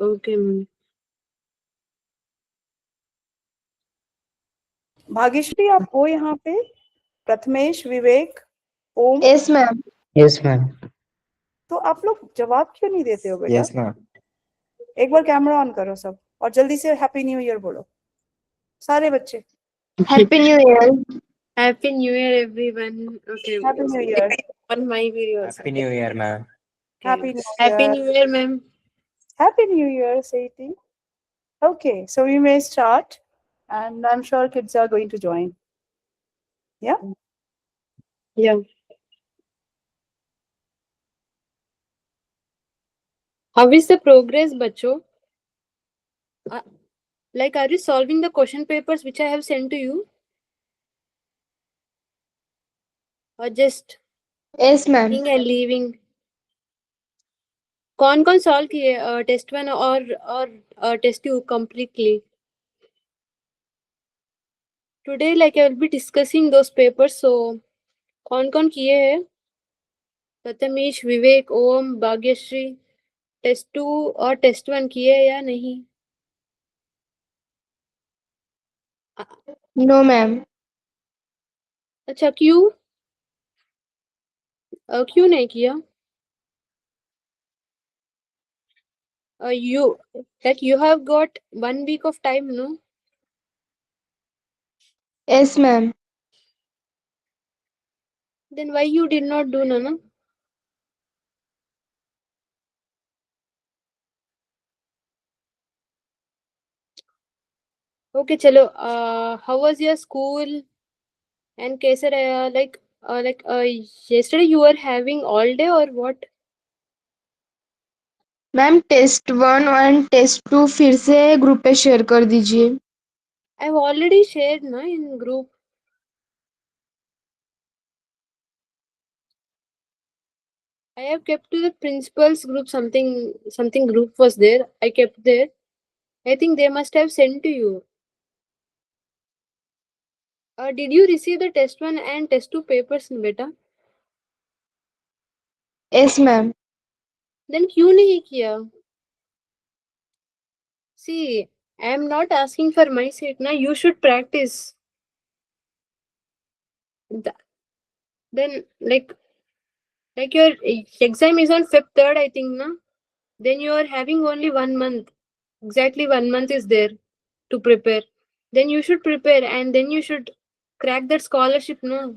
Okay, ma'am. Bhagyashree आप हो यहाँ पे? Prathamesh, Vivek, Om? Yes ma'am. Yes ma'am. तो आप लोग जवाब क्यों नहीं देते हो बेटा? Yes ma'am. एक बार कैमरा ऑन करो सब और जल्दी से हैप्पी न्यू ईयर बोलो सारे बच्चे। Happy new year. Happy New Year, everyone. Okay. Happy new year. On my video also. Happy new year ma'am. Happy new Happy year. New Year, ma'am. Happy New Year, Saiti. Okay, so we may start, and I'm sure kids are going to join. Yeah? Yeah. How is the progress, bacho? Like, are you solving the question papers which I have sent to you? Or just yes ma'am. seeing and leaving? कौन solve किए test 1 और test 2 completely? Today, like, I will be discussing those papers. So, कौन किए हैं? Prathamesh, Vivek, Om, Bhagyashree, test 2 और test 1 किए या नहीं? No ma'am. अच्छा, क्यों नहीं किया? You have got 1 week of time, no? Yes ma'am. Then why you did not do, Nana? Okay, chalo. How was your school? And कैसे रहा? Like yesterday you were having all day or what? Ma'am test 1 और test 2 फिर से group पे share कर दीजिए। I've already shared na in group. I have kept to the principal's group. Something group was there. I kept there. I think they must have sent to you. Did you receive the test 1 and test 2 papers, beta? Yes ma'am. Then क्यों नहीं किया? See, I am not asking for my sake. Now you should practice. Then like your exam is on Feb 3rd, I think, na? Then you are having only 1 month. Exactly 1 month is there to prepare. Then you should prepare and then you should crack that scholarship, no?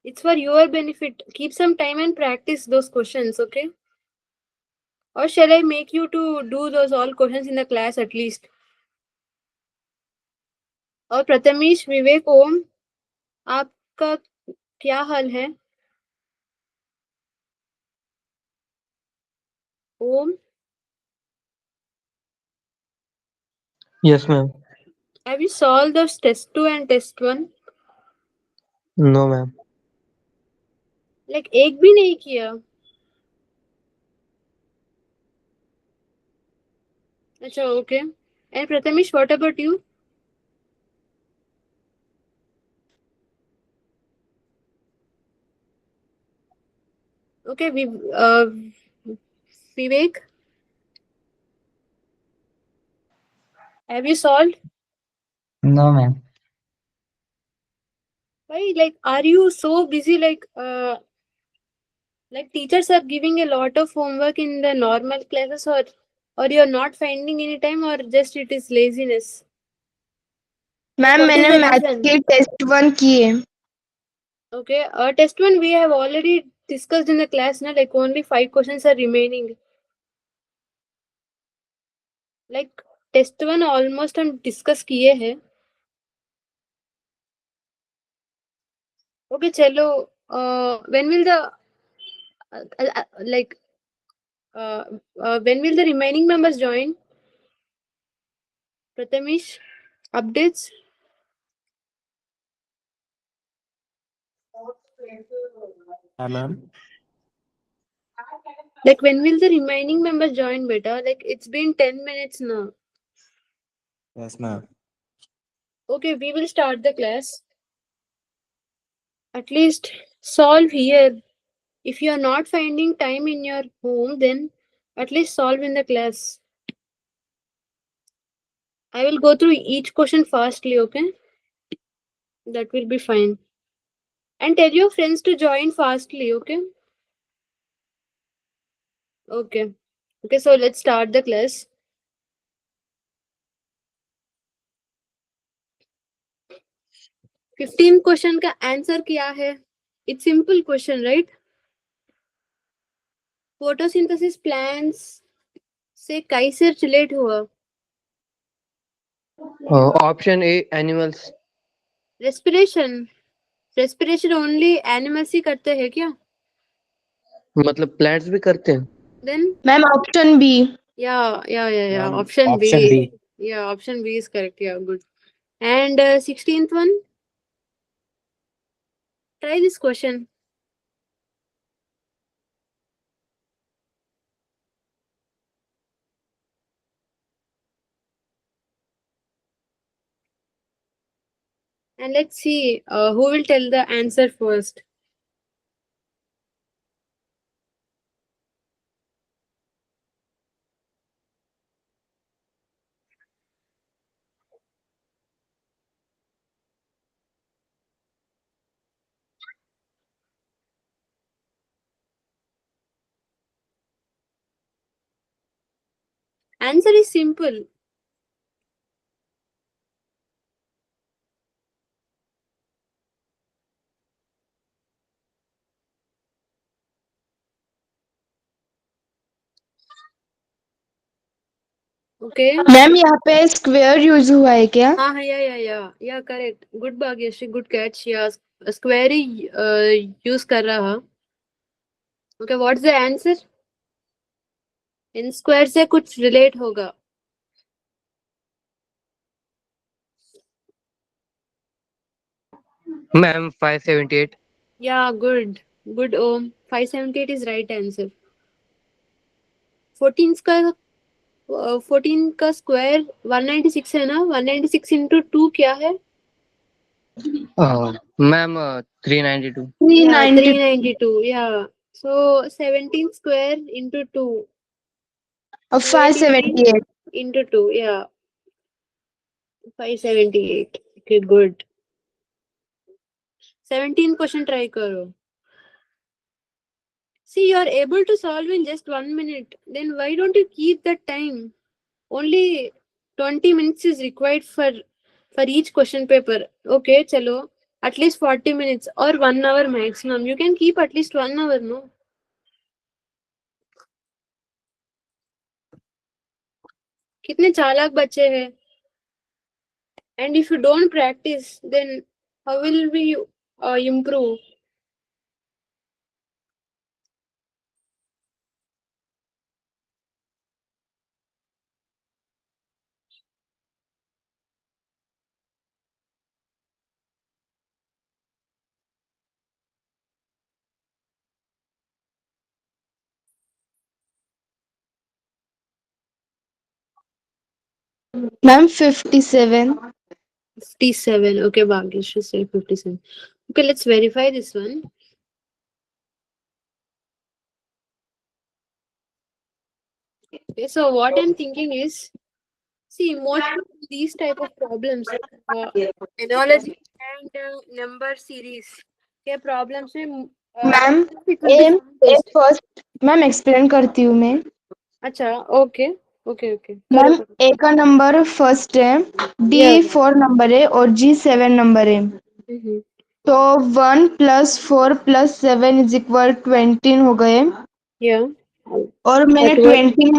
It's for your benefit. Keep some time and practice those questions, okay? Or shall I make you to do those all questions in the class at least? और प्रथमेश, विवेक, ओम, आपका क्या हाल है? Om, yes ma'am. have you solved those test 2 and test 1? No ma'am. Like एक भी नहीं किया? अच्छा, okay. And Prathamesh, what about you? Okay, Vivek, have you solved? No ma'am. Why? Like, are you so busy? Like teachers are giving a lot of homework in the normal classes, or you're not finding any time, or just it is laziness? Like, ma'am what is मैंने the math reason? की test 1 की है। Okay, test 1 we have already discussed in the class, na? Like only 5 questions are remaining. Like test 1 almost हम discuss किए हैं. Okay, chalo. When will the like when will the remaining members join? Prathamesh, updates? हाँ ma'am. Like when will the remaining members join, beta? Like it's been 10 minutes now. Yes ma'am. Okay, we will start the class. At least solve here. If you are not finding time in your home, then At least solve in the class. I will go through each question fastly, okay? That will be fine. And tell your friends to join fastly, okay? Okay. Okay, so let's start the class. 15 question का answer क्या है? It's simple question, right? Photosynthesis plants से कैसे relate हुआ? Option A animals. Respiration only animals ही करते हैं क्या? मतलब प्लांट्स भी करते हैं। Then ma'am option B. yeah, Ma'am, option B. option B. Yeah, option B is correct. Yeah, good. And 16th one, try this question. And let's see who will tell the answer first. Answer is simple. Okay. Ma'am यहाँ पे square use हुआ है क्या? हाँ, yeah, correct. Good Bhagyashree, good catch. Yeah, square ही use कर रहा. Okay, what's the answer? In square से कुछ relate होगा. Ma'am 578। Yeah, good. Good Om. 578 is right answer. 14 का स्क्वायर 196 है ना? 196 into 2 क्या है? Ma'am 392। 392. Yeah. So 17 square into 2. 578। Into 2. Yeah. 578. Okay, good. 17 question try करो. See, you are able to solve in just 1 minute. Then why don't you keep that time? Only 20 minutes is required for each question paper. Okay, chalo. At least 40 minutes or 1 hour maximum. You can keep at least 1 hour, no? कितने चालाक बच्चे हैं. And if you don't practice, then how will we improve? Ma'am 57। 57. Okay, Bhagesh should say 57. Okay, let's verify this one. Okay, so what I'm thinking is, see, most of these type of problems, analogy and number series, के problems में ma'am it will be M A fast. First. Ma'am explain करती हूँ मैं। अच्छा, okay. Ma'am करो. A का नंबर first है, डी Yeah. 4 नंबर है और जी 7 नंबर है। Mhm. तो 1 + 4 + 7 = 20 हो गए। Yeah. और मैंने But what? 20 ×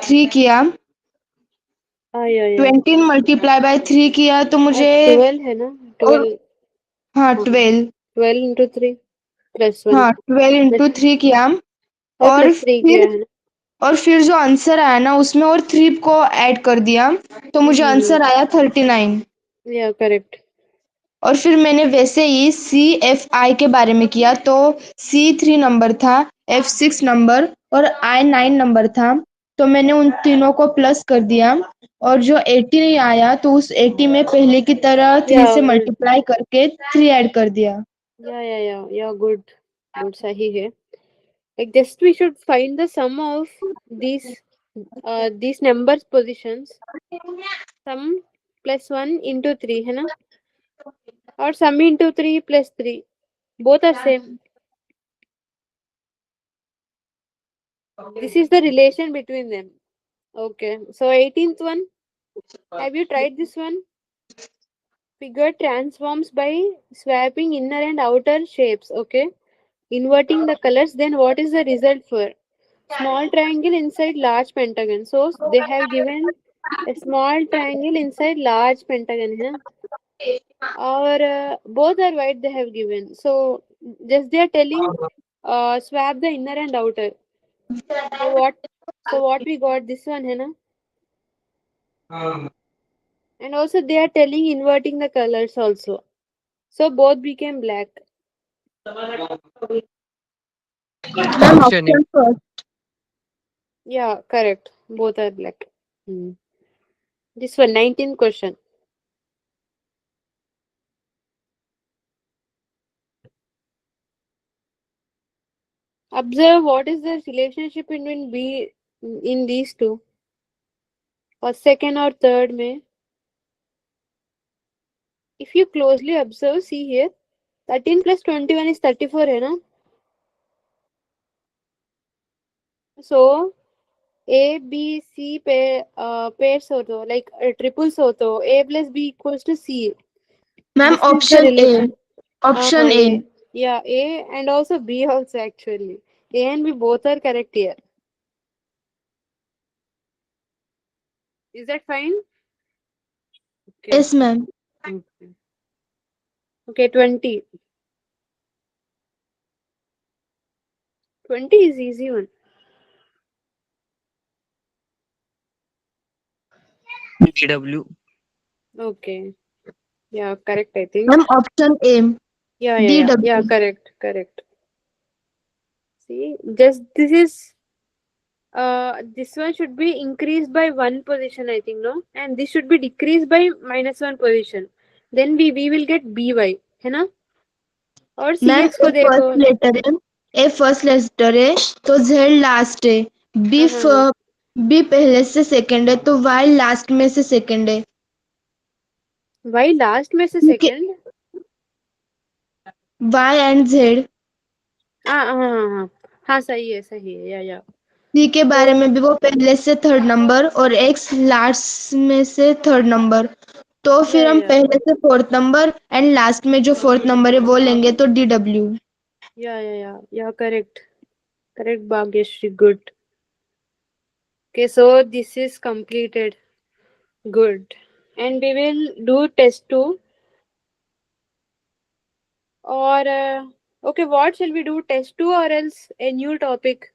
3 किया। Yeah. 20 × 3 किया तो मुझे 12 है ना? और 12. हाँ 12। 12 into 3 plus 1. हाँ 12 × 3 किया। और और plus 3 किया है ना? फिर जो आंसर आया ना उसमें और 3 को ऐड कर दिया तो मुझे आंसर आया 39। Yeah, correct. और फिर मैंने वैसे ही CFI के बारे में किया तो C3 नंबर था, F6 नंबर और I9 नंबर था। तो मैंने उन तीनों को प्लस कर दिया और जो 80 नहीं आया तो उस 80 में पहले की तरह 3 Yeah, से good. मल्टीप्लाई करके 3 ऐड कर दिया। Yeah, good. Good, सही है. Like just we should find the sum of these numbers positions. Sum plus 1 into 3 है ना, or sum into 3 plus 3, both are same. This is the relation between them. Okay, so 18th one, have you tried this one? Figure transforms by swapping inner and outer shapes. Okay, inverting the colors. Then what is the result for small triangle inside large pentagon? So they have given a small triangle inside large pentagon, है ना? Or both are white they have given. So just they are telling swap the inner and outer. So what we got this one, है ना? And also they are telling inverting the colors also. So both became black. Ma'am Option A. Option first. Yeah, correct. Both are black. Hmm. This one, 19th question. Observe what is the relationship between B in these two. First, second, or third में. If you closely observe, see here, 13 plus 21 is 34 है ना? So A, B, C pairs हो तो like triples हो तो A plus B equals to C. Ma'am This is the option A, relation. Option A. A. Yeah, A and also B also actually. A and B both are correct here. Is that fine? Okay. Yes ma'am. Okay. Okay, 20. 20 is easy one. DW. Okay. Yeah, correct, I think. Ma'am option A, Yeah, DW। correct. See, just this one should be increased by one position, I think, no? And this should be decreased by -1 position. Then we will get BY, है ना? और ma'am CX को ए देखो. First letter है, ए first letter है तो Z last है, B हाँ, बी पहले से सेकंड है तो वाई लास्ट में से सेकंड है। Y लास्ट में से ठीक है, सेकंड. Y and Z. हाँ, सही है, या. सी के बारे तो में भी वो पहले से थर्ड नंबर और एक्स लास्ट में से थर्ड नंबर, तो फिर हम या पहले से फोर्थ नंबर एंड लास्ट में जो फोर्थ नंबर है वो लेंगे तो DW। correct, Bhagyashree, good. Okay, so this is completed. Good. And we will do test 2. Or, okay, what shall we do? Test 2 or else a new topic?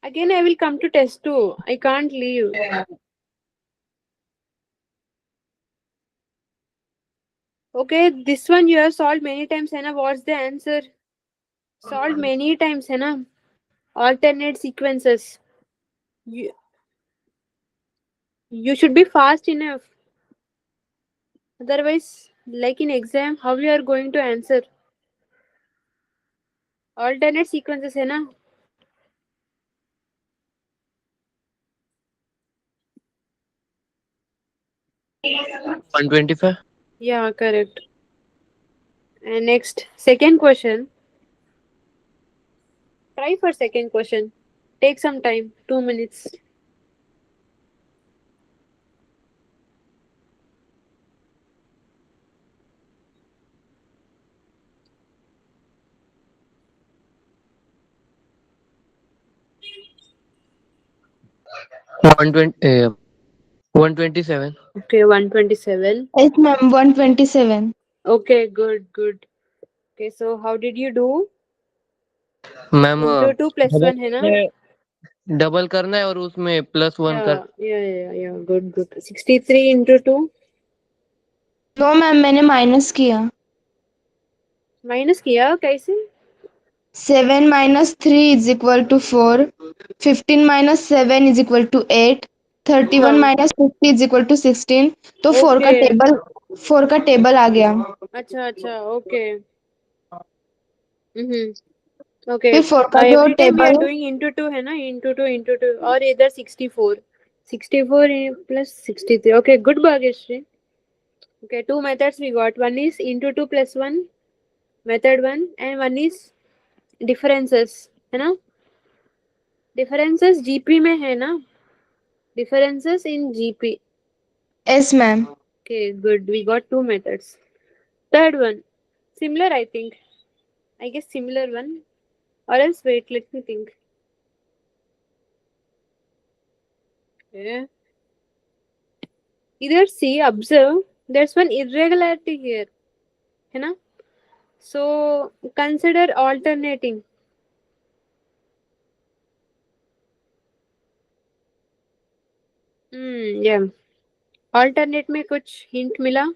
Again, I will come to test 2. I can't leave. Okay, this one you have solved many times, है ना? What's the answer? Solved many times, है ना? Alternate sequences. You should be fast enough. Otherwise, like in exam, how you are going to answer? Alternate sequences, है ना? Yeah. 125. Yeah, correct. And next, second question. Try for second question. Take some time, 2 minutes. Uh, 127. Okay, 127. Yes ma'am 127। Okay, good. Okay, so how did you do? Ma'am Into 2 plus double 1 है ना? करना है, double करना है और उसमें +1 कर। Yeah. Good. 63 into 2. No ma'am मैंने माइनस किया। माइनस किया कैसे? 7 - 3 = 4, 15 - 7 = 8, 31 हाँ, - 50 = 16। तो ओके. 4 का टेबल आ गया। अच्छा, ओके. हम्म. Okay. फिर 4 का जो Every time we are table doing into 2 है ना, into 2 or either 64. 64 plus 63. Okay, good Bhagyashree. Okay, two methods we got. One is into 2 plus 1, method 1, and one is differences है ना. Differences GP में है ना. Differences in GP. Yes ma'am. Okay, good. We got two methods. Third one, similar I think. I guess similar one. Or else wait, let me think. Okay. Either see, observe, there's one irregularity here. है ना? So consider alternating. Yeah. Alternate में कुछ hint मिला?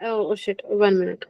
Oh shit, 1 minute.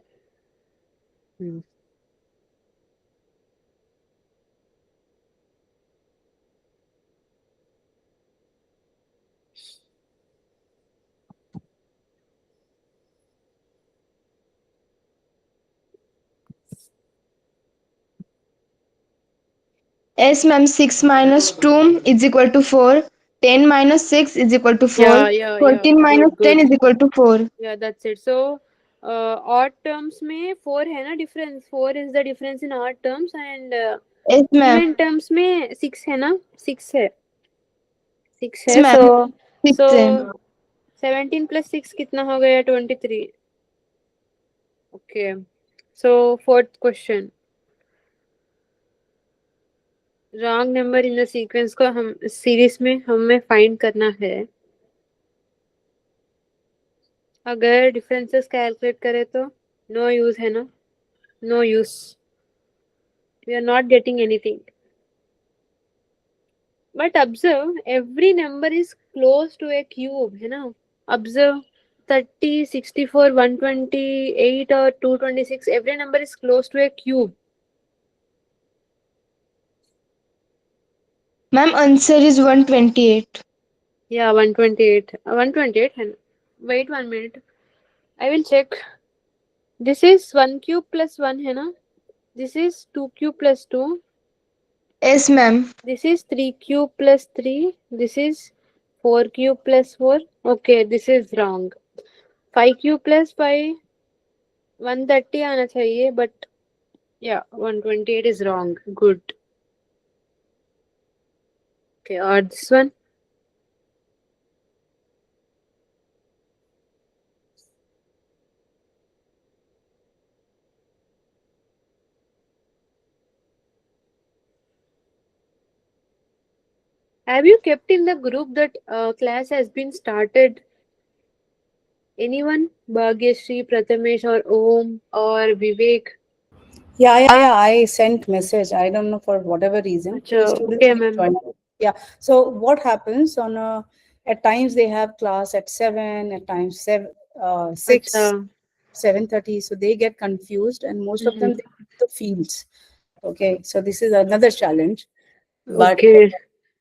Yes ma'am. 6 minus 2 is equal to 4. 10 minus 6 is equal to 4. Yeah. 14 minus Good, 10 good. is equal to 4. Yeah, that's it. So odd terms में 4 है ना difference. 4 is the difference in odd terms and yes ma'am. even terms में 6 है ना. 6 है. 6 yes है. Ma'am. So 6 है. 17 plus 6 कितना हो गया? 23. Okay. So fourth question. Wrong number in the sequence को हम सीरीज में हमें फाइंड करना है. अगर डिफरेंसेस कैलकुलेट करें तो नो यूज है ना. No use. We are not getting anything. But observe every number is close to a cube है ना. ऑब्जर्व 30, 64, 128 और 226 every number is close to a cube. Ma'am answer is 128. Yeah, 128. 128 है ना. Wait 1 minute. I will check. This is 1 cube plus 1 है ना. This is 2 cube plus 2. Yes ma'am. This is 3 cube plus 3. This is 4 cube plus 4. Okay, this is wrong. 5 cube plus 5. 130 आना चाहिए, but yeah, 128 is wrong. Good. Okay, or this one. Have you kept in the group that class has been started? Anyone? Bhagyashree, Prathamesh, or Om, or Vivek? Yeah. I sent message. I don't know for whatever reason. Acha, The students okay, keep ma'am. joining. Yeah. So what happens on at times they have class at 7, at times 6, Acha. 7:30. So they get confused, and most of them Mhm. they keep the fields. Okay. So this is another challenge. But Okay.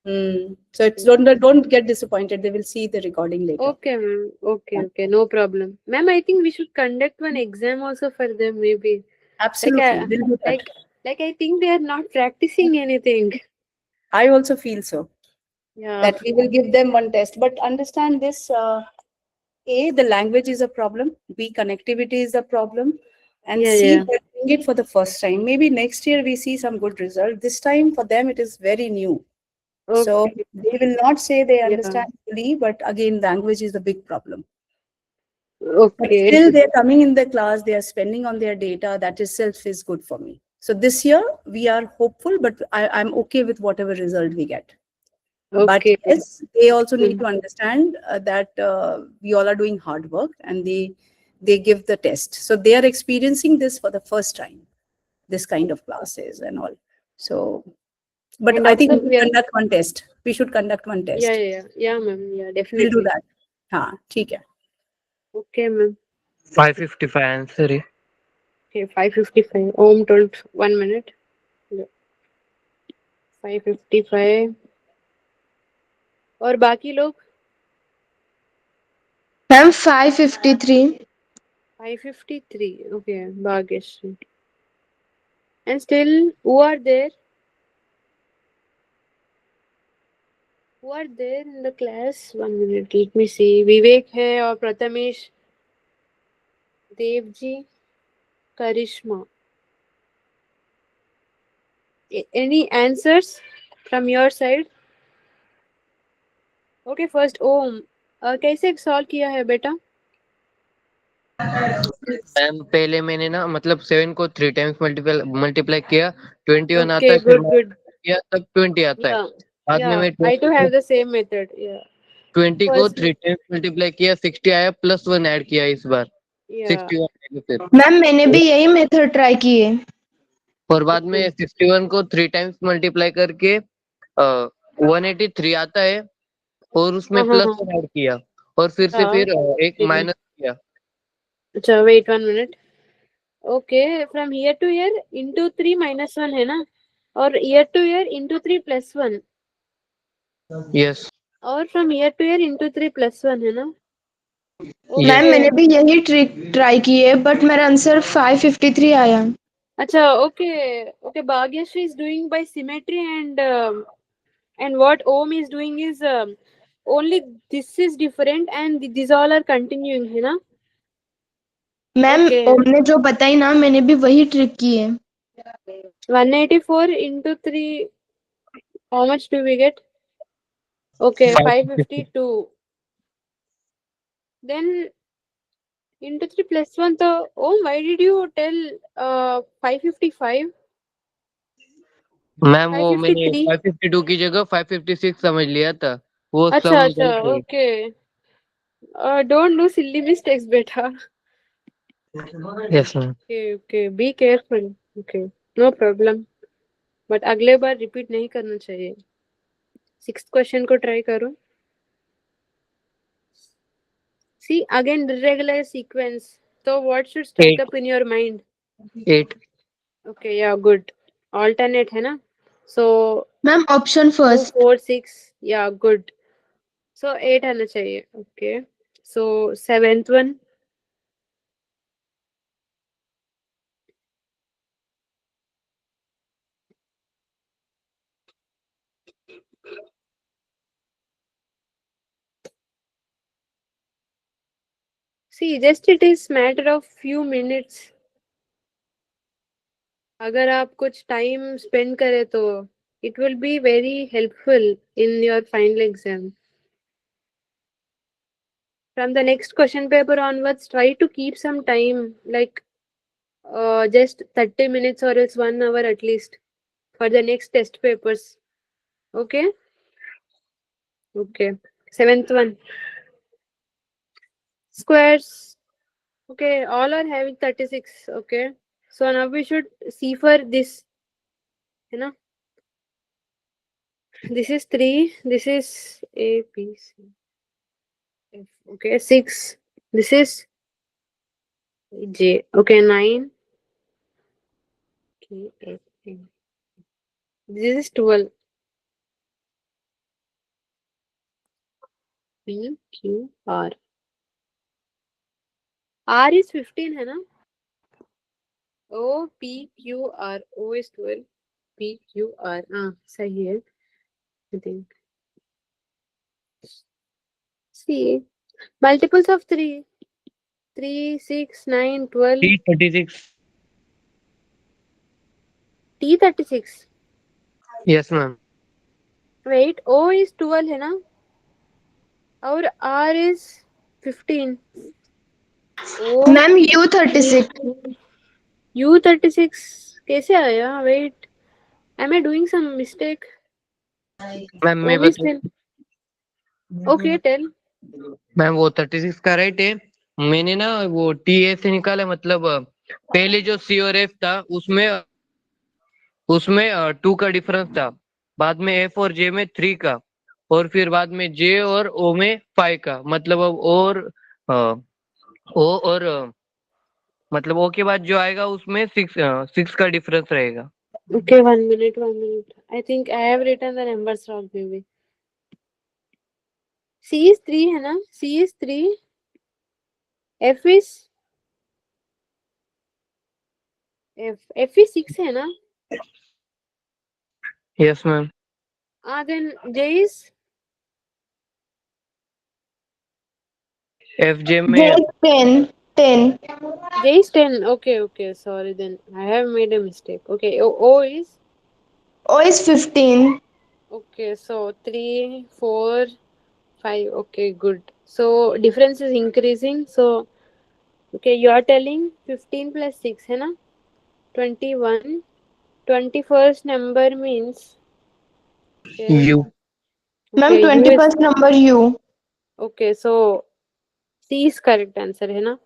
so it's don't get disappointed. They will see the recording later. Okay, ma'am. Okay. No problem. Ma'am, I think we should conduct one exam also for them, maybe. Absolutely. We'll do that. Like I think they are not practicing anything. I also feel so. Yeah. That we will give them one test. But understand this, A, the language is a problem. B, connectivity is a problem. And Yeah, C, yeah. they're doing it for the first time. Maybe next year we see some good result. This time for them, it is very new. So Okay. they will not say they Yeah. understand fully, but again, language is a big problem. But Okay. still, they're coming in the class, they are spending on their data. That itself is good for me. So this year, we are hopeful, but I'm okay with whatever result we get. But Okay. yes, they also need to understand that we all are doing hard work, and they give the test. So they are experiencing this for the first time, this kind of classes and all. So, but And I think observe, we we are- conduct one test. We should conduct one test. Yeah, ma'am. Yeah, We'll definitely. do that. हाँ, ठीक है. Okay, ma'am. 555 answer है. Okay, 555. Om told 1 minute. Yeah. 555. और बाकी लोग? Ma'am 553. 553. Okay, Bhagyashree. And still, who are there? Who are there in the class? 1 minute. Let me see. Vivek hai or Prathamesh, Devji, Karishma. Any answers from your side? Okay, first Om. कैसे solve किया है बेटा? Ma'am पहले मैंने ना मतलब 7 को 3 times multiply किया 21 आता Okay, है फिर good, good. किया तब 20 आता है Yeah, बाद में yeah. मैं I too have the same method. Yeah. 20 को First, 3 टाइम्स मल्टीप्लाई किया 60 आया प्लस 1 ऐड किया इस बार yeah. 61 आएगा फिर मैम मैंने भी यही मेथड ट्राई की है। और बाद में 61 को 3 टाइम्स मल्टीप्लाई करके 183 आता है और उसमें हाँ हाँ प्लस हाँ 1 ऐड किया और फिर से हाँ, फिर एक okay. माइनस किया अच्छा, wait 1 minute. Okay, from year to year into 3 minus 1 है ना? और year to year into 3 plus 1. Yes और from year to year into 3 plus 1 है ना? Ma'am Okay. मैंने भी यही ट्रिक ट्राई की है बट मेरा आंसर 553 आया। अच्छा, okay. Okay, Bhagyashree is doing by symmetry and what Om is doing is only this is different and these all are continuing है ना? Ma'am Okay. ओमने जो बताई ना मैंने भी वही ट्रिक की है। 184 into 3, how much do we get? Okay, 552. Then into 3 plus 1, so, oh, why did you tell 555? Ma'am वो मैंने 553? 552 की जगह 556 समझ लिया था वो अच्छा, सम अच्छा, गलत हो okay. Don't do silly mistakes, beta. गई yes ma'am Okay, okay, be careful. Okay, no problem. But अगले बार repeat नहीं करना चाहिए. 6th question को try करो. See, again, regular sequence. So, what should strike 8 up in your mind? 8 Okay, yeah, good. Alternate है ना? So, ma'am option 2, first. 4, 6. Yeah, good. So, 8 आना चाहिए. Okay. So, 7th one. See, just it is matter of few minutes. अगर आप कुछ time spend करें तो it will be very helpful in your final exam. From the next question paper onwards, try to keep some time, like just 30 minutes or else 1 hour at least for the next test papers. Okay? Okay. 7th one. Squares. Okay, all are having 36. Okay. So now we should see for this. You know, this is 3. This is A, B, C, F. Okay, 6. This is J. Okay, 9. K, F, N. This is 12. P, Q, R. R is 15 है ना? O, P, Q, R. O is 12. P, Q, R. सही है. I think. See, multiples of 3. 3, 6, 9, 12. 36 T36. Yes ma'am Wait, O is 12 है ना? और R is 15. O, ma'am U36। U36 कैसे आया? Wait, am I doing some mistake? Ma'am मैं O is बता 10. Okay, tell. Ma'am वो 36 का राइट है मैंने ना वो टी ए से निकाला मतलब पहले जो सी और एफ था उसमें उसमें 2 का डिफरेंस था बाद में एफ और जे में 3 का और फिर बाद में जे और ओ में 5 का मतलब अब ओ और मतलब ओ के बाद जो आएगा उसमें 6 का डिफरेंस रहेगा Okay, 1 minute, 1 minute. I think I have written the numbers wrong maybe. C is 3 है ना? C is 3. F is F is 6 है ना? Yes, ma'am. Then J is FJ J में is 10. 10. J is 10. Okay. Sorry, then I have made a mistake. Okay, O is O is 15. okay. So 3, 4, 5. Okay, good. So difference is increasing. So okay, you are telling 15 plus 6 है ना? 21. 21st number means okay. U. Ma'am, Okay, U is 21st number U. okay. So C is correct answer है ना?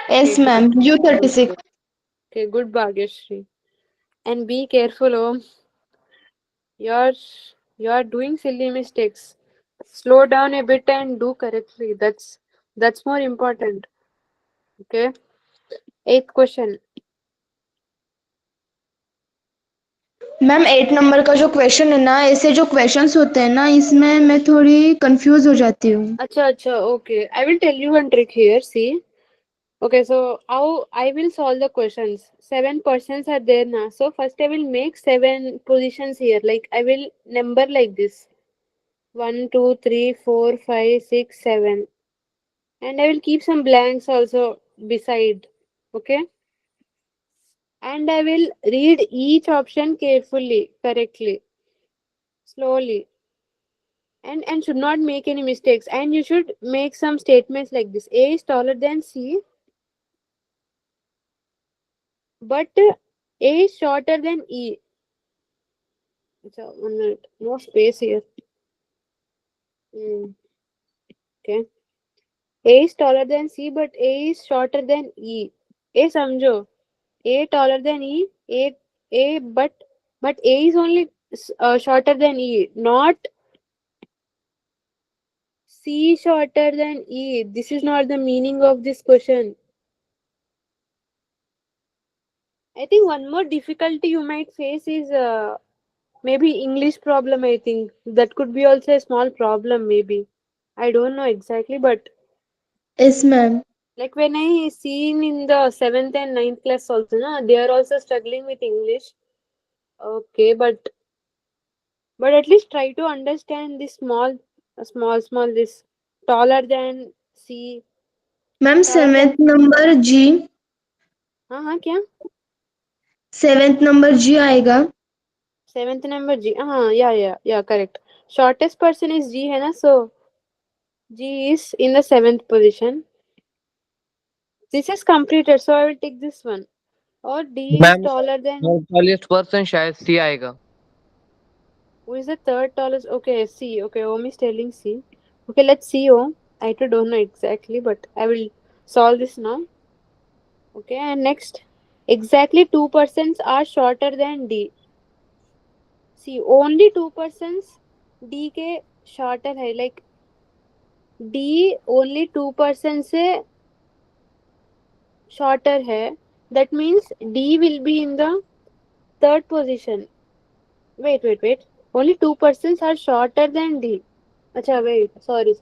Okay, Yes, good. ma'am. Good, U36. good. Okay, good, Bhagyashree. And be careful, oh. You're you're doing silly mistakes. Slow down a bit and do correctly. That's more important. Okay. Eighth question. Ma'am 8 number का जो question है ना, ऐसे जो questions होते हैं ना, इसमें मैं थोड़ी कंफ्यूज हो जाती हूँ. Acha. Okay. I will tell you one trick here. See. Okay. So how I will solve the questions. 7% are there now. So first I will make 7 positions here. Like I will number like this. 1, 2, 3, 4, 5, 6, 7. And I will keep some blanks also beside. Okay. And I will read each option carefully, correctly, slowly, and should not make any mistakes. And you should make some statements like this: A is taller than C, but A is shorter than E. So 1 minute, no space here. Okay. A is taller than C, but A is shorter than E. A समझो. A taller than E. A but A is only shorter than E, not C shorter than E. This is not the meaning of this question. I think one more difficulty you might face is maybe English problem. I think that could be also a small problem. Maybe I don't know exactly, but Yes, ma'am. like when I seen in the 7th and 9th class also, na, they are also struggling with English. Okay, but at least try to understand this small this taller than C, ma'am taller than 7th number G. हाँ क्या 7th number G आएगा. 7th number G yeah correct. Shortest person is G है ना, so G is in the 7th position. This is completed, so I will take this one. Or D is ma'am taller than 40% शायद C आएगा. who is the third tallest? Okay, C. Okay, Om is telling C. Okay, let's see. Om, I too don't know exactly, but I will solve this now. Okay, and next, exactly 2% are shorter than D. See, only 2% D के shorter है, like D only 2% से shorter है. That means D will be in the third position. Wait. Only 2% are shorter than D. Acha, wait. Sorry.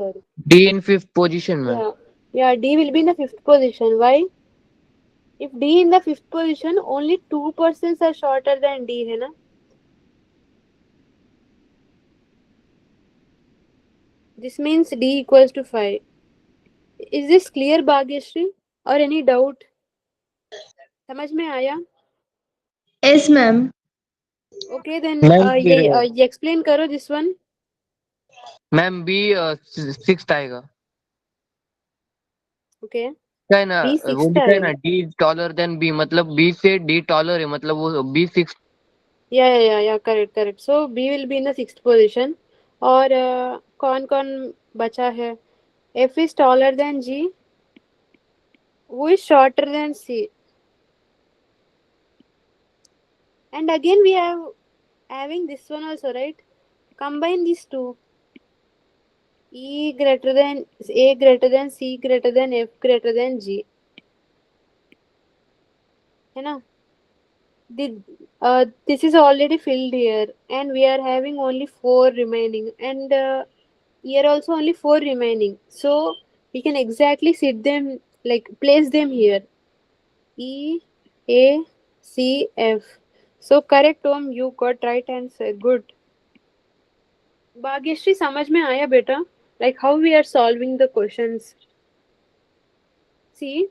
D in 5th position में. Yeah, D will be in the fifth position. Why? If D in the fifth position, only 2% are shorter than D, है ना? This means D equals to 5. Is this clear, Bhagyashree? Or any doubt? समझ में आया? Yes, ma'am. Okay, then ma'am फिर ये explain करो this one. Ma'am B 6th आएगा. Okay. क्या है ना, B वो 6th लिखा है ना आएगा. D is taller than B, मतलब B से D taller है, मतलब वो B 6. Yeah, correct. So B will be in the sixth position. और कौन बचा है? F is taller than G. Who is shorter than C? And again we have having this one also, right? Combine these two. E greater than A greater than C greater than F greater than G. है ना? This is already filled here, and we are having only 4 remaining, and here also only 4 remaining. So we can exactly sit them, like place them here. E, A, C, F. So correct Om, you got right answer. Good. Bhagyashree समझ में आया बेटा? Like how we are solving the questions. See,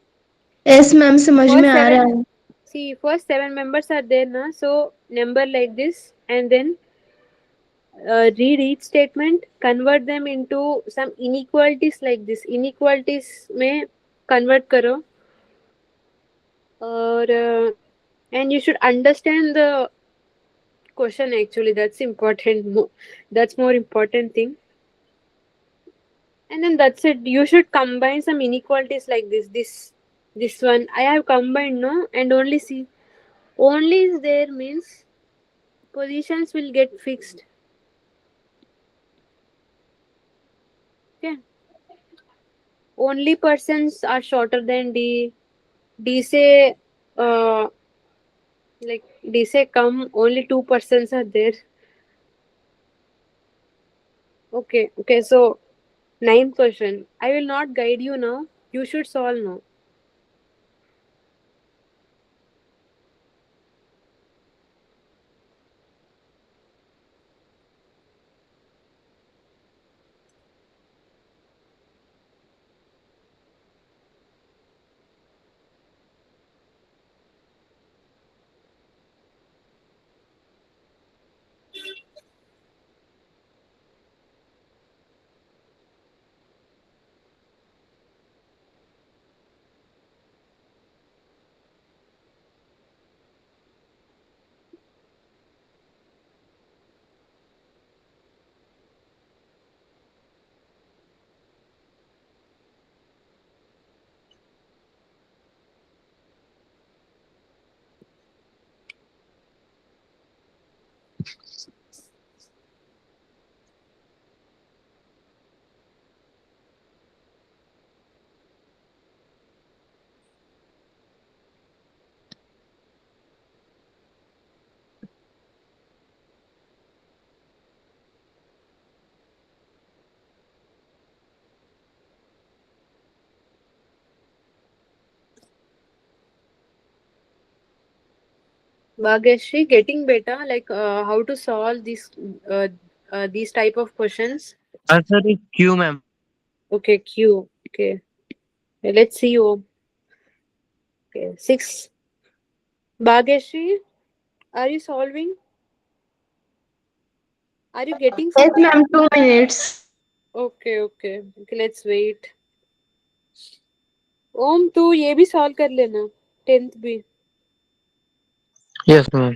yes ma'am समझ में first आ रहा seven. है. See, first 7 members are there, na? So number like this, and then read each statement, convert them into some inequalities like this. Inequalities में convert करो, और and you should understand the question actually. That's important. That's more important thing. And then that's it. You should combine some inequalities like this. This one I have combined, no, and only see. Only is there means positions will get fixed. Okay. Only persons are shorter than D. D say like D say come, only 2 persons are there. Okay, so ninth question. I will not guide you now. You should solve now. Bhagyashree, getting better, like how to solve uh, these type of questions. Answer is Q, ma'am. Okay, Q. Okay, let's see you. Okay, 6. Bhagyashree, are you solving? Are you getting yes something? Ma'am 2 minutes. Okay. Let's wait. ओम तू ये भी solve कर लेना, 10th भी. Yes, ma'am.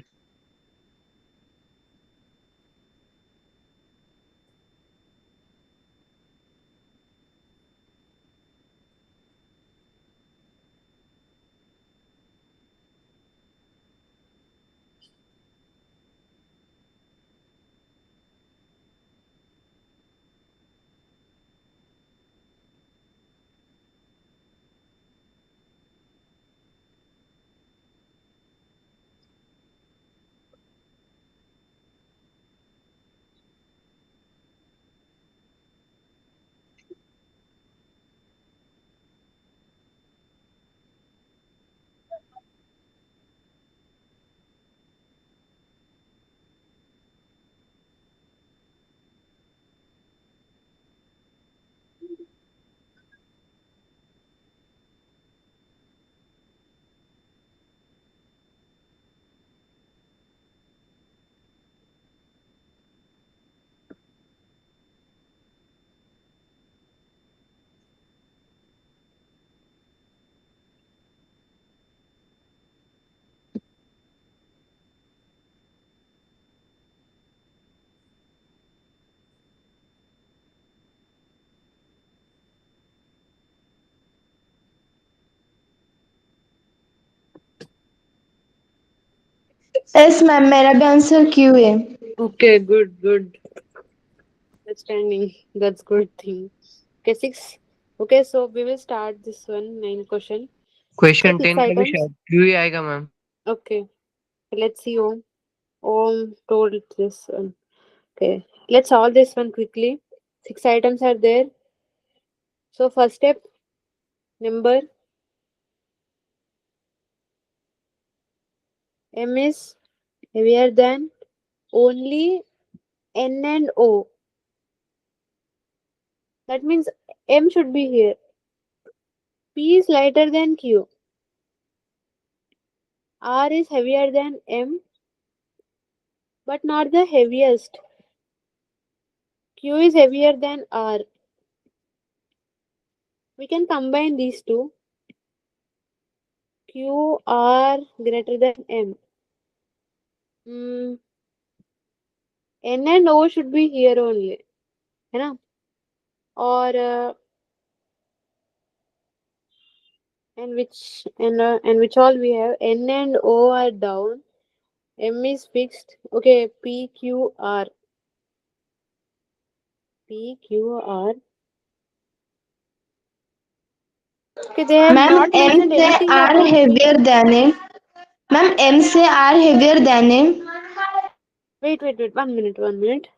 Yes ma'am मेरा भी answer Q है. Okay, good. Understanding. That's good thing. Okay, 6. Okay, so we will start this one, 9 question. So question 6 10 का भी items. शायद Q ही आएगा, ma'am. Okay, let's see Om. Om told this one. Okay, let's solve this one quickly. 6 items are there. So first step, number M is heavier than only N and O. That means M should be here. P is lighter than Q. R is heavier than M, but not the heaviest. Q is heavier than R. We can combine these two. Q, R greater than M. N and O should be here only. है ना? Or and which all we have, N and O are down, M is fixed. Okay, P, Q, R. P, Q, R. Okay, they have ma'am not M mentioned से anything R about P. Heavier than M. Ma'am M से R heavier than M. Wait, 1 minute.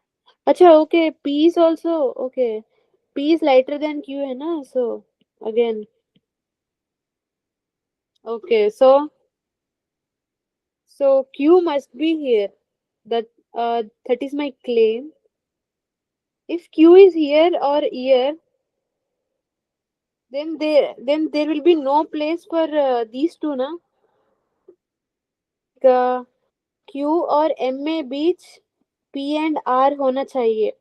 Acha, okay, P is also, okay. P is lighter than Q, है ना? So, again. Okay, so Q must be here. That is my claim. If Q is here or here, then there will be no place for these two, na? Q और M में बीच P and R होना चाहिए.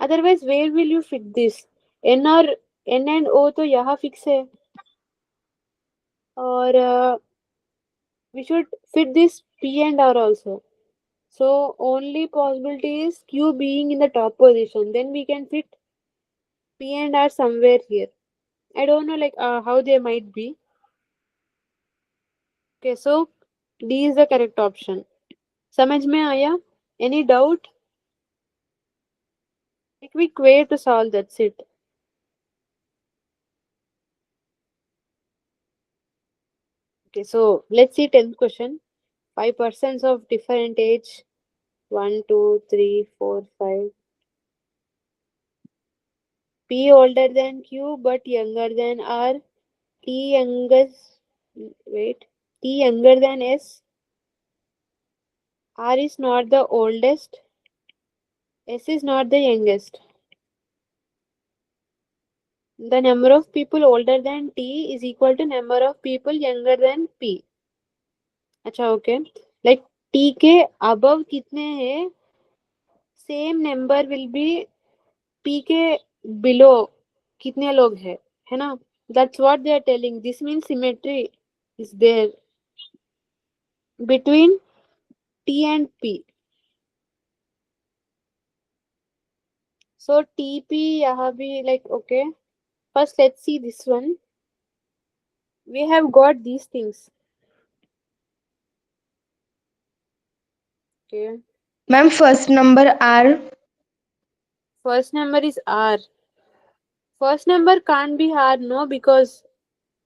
Otherwise, where will you fit this? N and O तो यहाँ fix है. और we should fit this P and R also. So only possibility is Q being in the top position. Then we can fit P and R somewhere here. I don't know like how they might be. Okay, so D is the correct option. समझ में आया? Any doubt? A quick way to solve, that's it. Okay, so let's see 10th question. 5 persons of different age. 1, 2, 3, 4, 5. P older than Q but younger than R. T younger than S. R is not the oldest. S is not the youngest. The number of people older than T is equal to number of people younger than P. अच्छा, okay. Like T के above कितने हैं? Same number will be P के below कितने लोग हैं, है ना? That's what they are telling. This means symmetry is there between T and P. So TP यहाँ भी like okay. First let's see this one. We have got these things. Okay. Ma'am first number R. First number is R. First number can't be R, no, because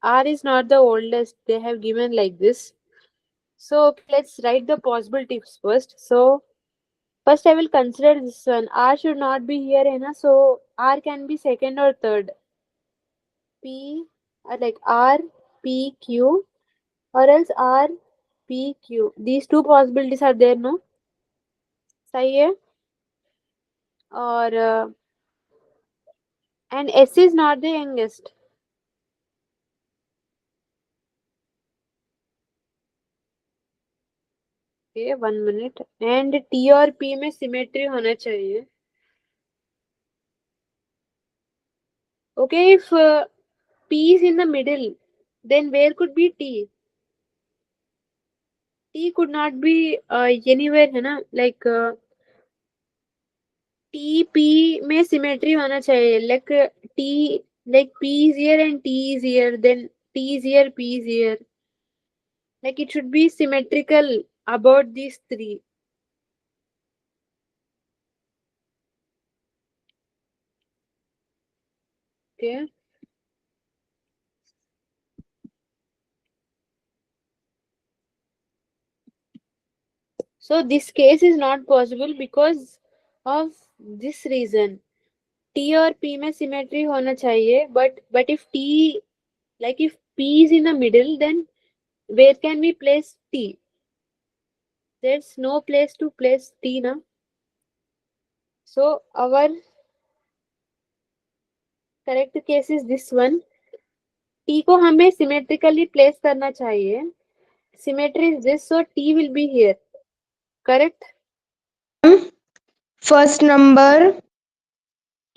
R is not the oldest. They have given like this. So let's write the possibilities first. So first I will consider this one. R should not be here, है ना? So R can be second or third. P like R, P, Q, or else R, P, Q. These two possibilities are there, no? सही है? और and S is not the youngest. Okay, 1 minute. And T और P में symmetry होना चाहिए. Okay, if P is in the middle, then where could be T? T could not be anywhere, है ना? Like T P में symmetry होना चाहिए. Like T, like P is here and T is here. Then T is here, P is here. Like it should be symmetrical about these three. Okay. So this case is not possible because of this reason. T और P में symmetry होना चाहिए, but if T, like if P is in the middle, then where can we place T? there's no place to place T na. So our correct case is this one. T को हमें symmetrically place करना चाहिए. Symmetry is this, so T will be here. Correct? First number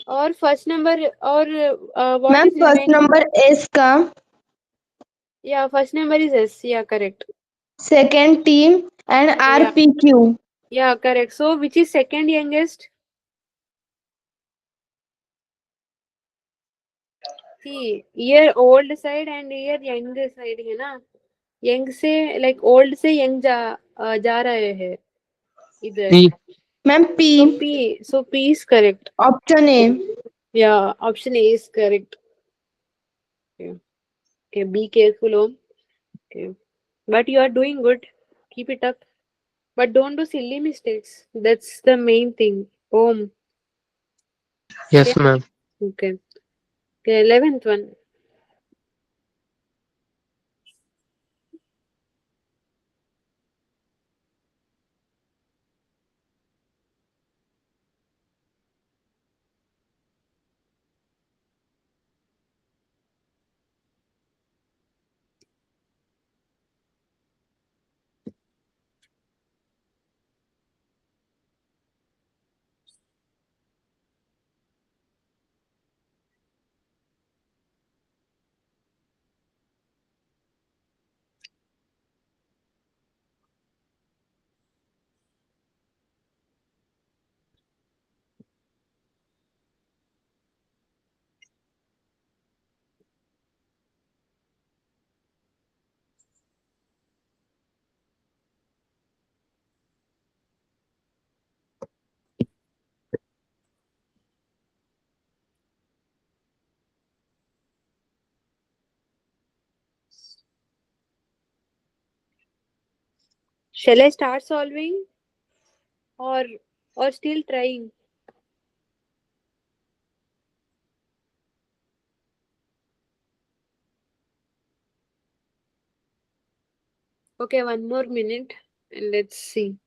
और first number और what ma'am is first remaining? Number S का, Yeah, first number is S. Yeah, correct. Second T and R Yeah. P Q. Yeah, correct. So which is second youngest? See, here old side and here young side है ना. Young से like old से young जा रहे हैं इधर. P. Ma'am P, So P is correct. Option A. Yeah, option A is correct. Okay, okay, be careful, Om. Okay, but you are doing good. Keep it up. But don't do silly mistakes. That's the main thing. Om. Yes, ma'am. Okay. Okay, 11th one. Shall I start solving or still trying? Okay, one more minute and let's see.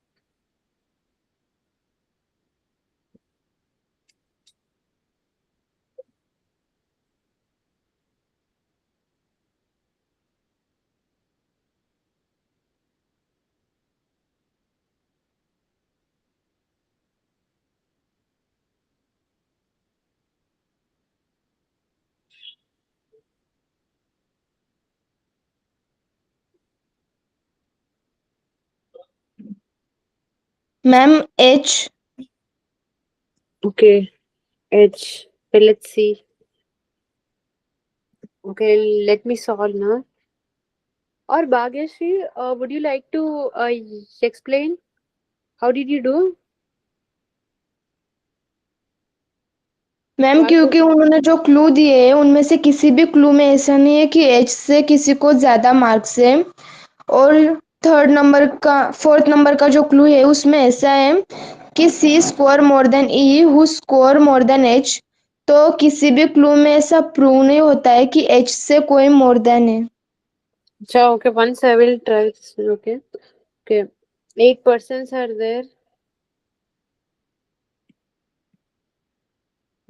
Ma'am H. Okay, H. Okay, let's see. Okay, let me solve now. Or Bhagyashree, would you like to explain? How did you do? Ma'am What क्योंकि was उन्होंने जो clue दिए हैं उनमें से किसी भी clue में ऐसा नहीं है कि एच से किसी को ज्यादा मार्क्स है, और फोर्थ नंबर का जो क्लू है उसमें ऐसा है कि C scores more than E who score more than H. तो किसी भी क्लू में ऐसा प्रूव नहीं होता है कि एच से कोई मोर देन है. Okay, once I will try. Okay. Okay. 8% are there.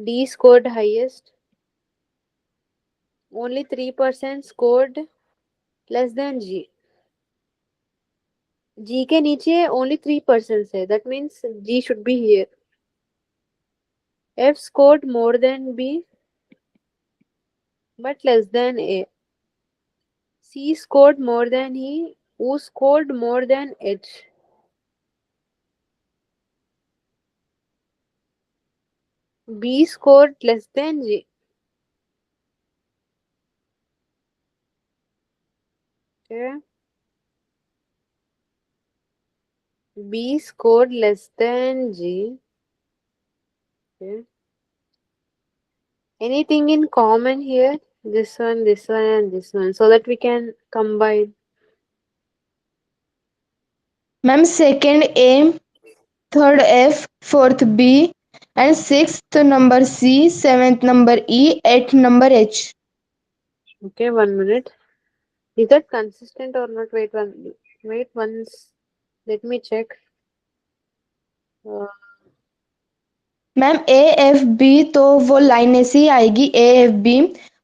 D scored highest. Only 3% scored less than G. G के नीचे only 3% है. That means G should be here. F scored more than B but less than A. C scored more than E. U scored more than H. B scored less than G. Okay. B scored less than G. Okay. Anything in common here? This one, and this one, so that we can combine. Ma'am second A, third F, fourth B and sixth number C, seventh number E, eight number H. Okay, 1 minute. Is that consistent or not? Wait once. Let me check. Ma'am A F B तो वो line ऐसे ही आएगी A F B,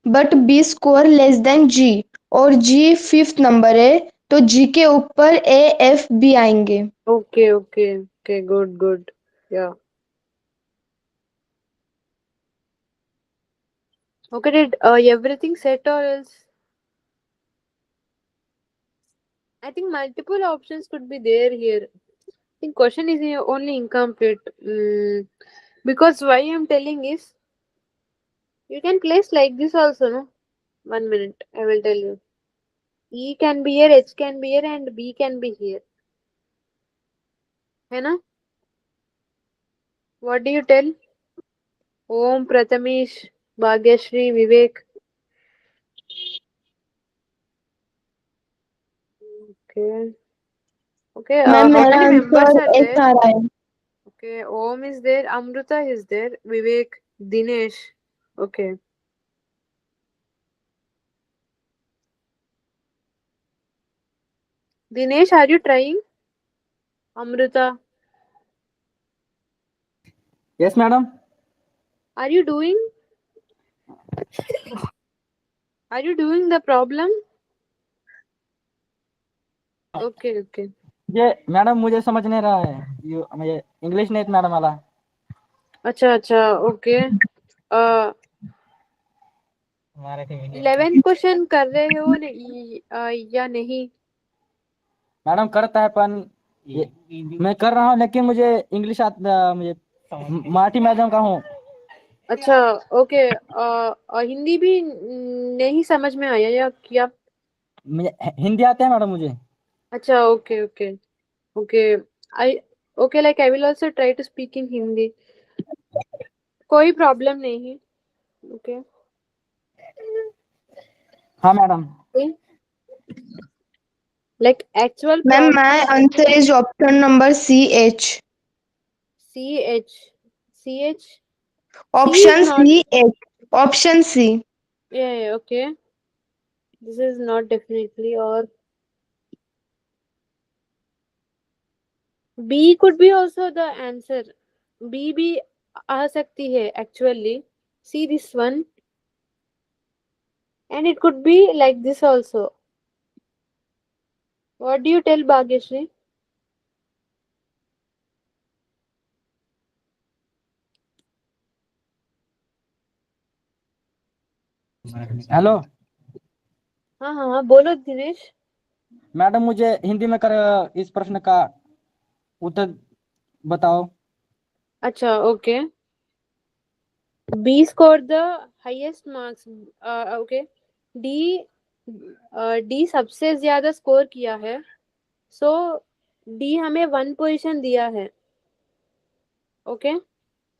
but B scores less than G और G fifth number है तो G के ऊपर ए एफ बी आएंगे. Okay. Good. Yeah. Okay, did everything set or else? I think multiple options could be there here. I think question is only incomplete. Because why I'm telling is you can place like this also, no? 1 minute, I will tell you. E can be here, H can be here, and B can be here. है ना? What do you tell? Om, Prathamesh, Bhagyashri, Vivek. Okay. Okay. Ma'am How मेरा many members answer are S there? आ रहा है. Okay. Om is there. Amruta is there. Vivek, Dinesh. Okay. Dinesh, are you trying? Amruta, Yes, madam. are you doing? Are you doing the problem? Okay. ये madam मुझे समझ नहीं रहा है, मुझे English नहीं मैडम वाला. अच्छा. Okay. Uh, हमारे 11th क्वेश्चन कर रहे हो या नहीं? मैडम करता है पर मैं कर रहा हूँ, लेकिन मुझे इंग्लिश आता, मुझे मराठी मैडम का हूँ. अच्छा. ओके. हिंदी भी नहीं समझ में आया या क्या? मुझे हिंदी आते हैं मैडम मुझे. अच्छा. Okay. I okay, like I will also try to speak in Hindi. कोई प्रॉब्लम नहीं है. ओके. हाँ madam. Like actual ma'am problem. My answer is option number C H. CH is option not. C H. Option C. Yeah, okay. This is not definitely. Or B could be also the answer. B भी आ सकती है actually. See this one. And it could be like this also. What do you tell Bhagyashri? Hello हाँ, बोलो Dinesh. Madam, मुझे हिंदी में कर इस प्रश्न का उत्तर बताओ. अच्छा, okay. B scored the highest marks. Okay. D D सबसे ज्यादा स्कोर किया है. So D हमें 1 पोजीशन दिया है. Okay.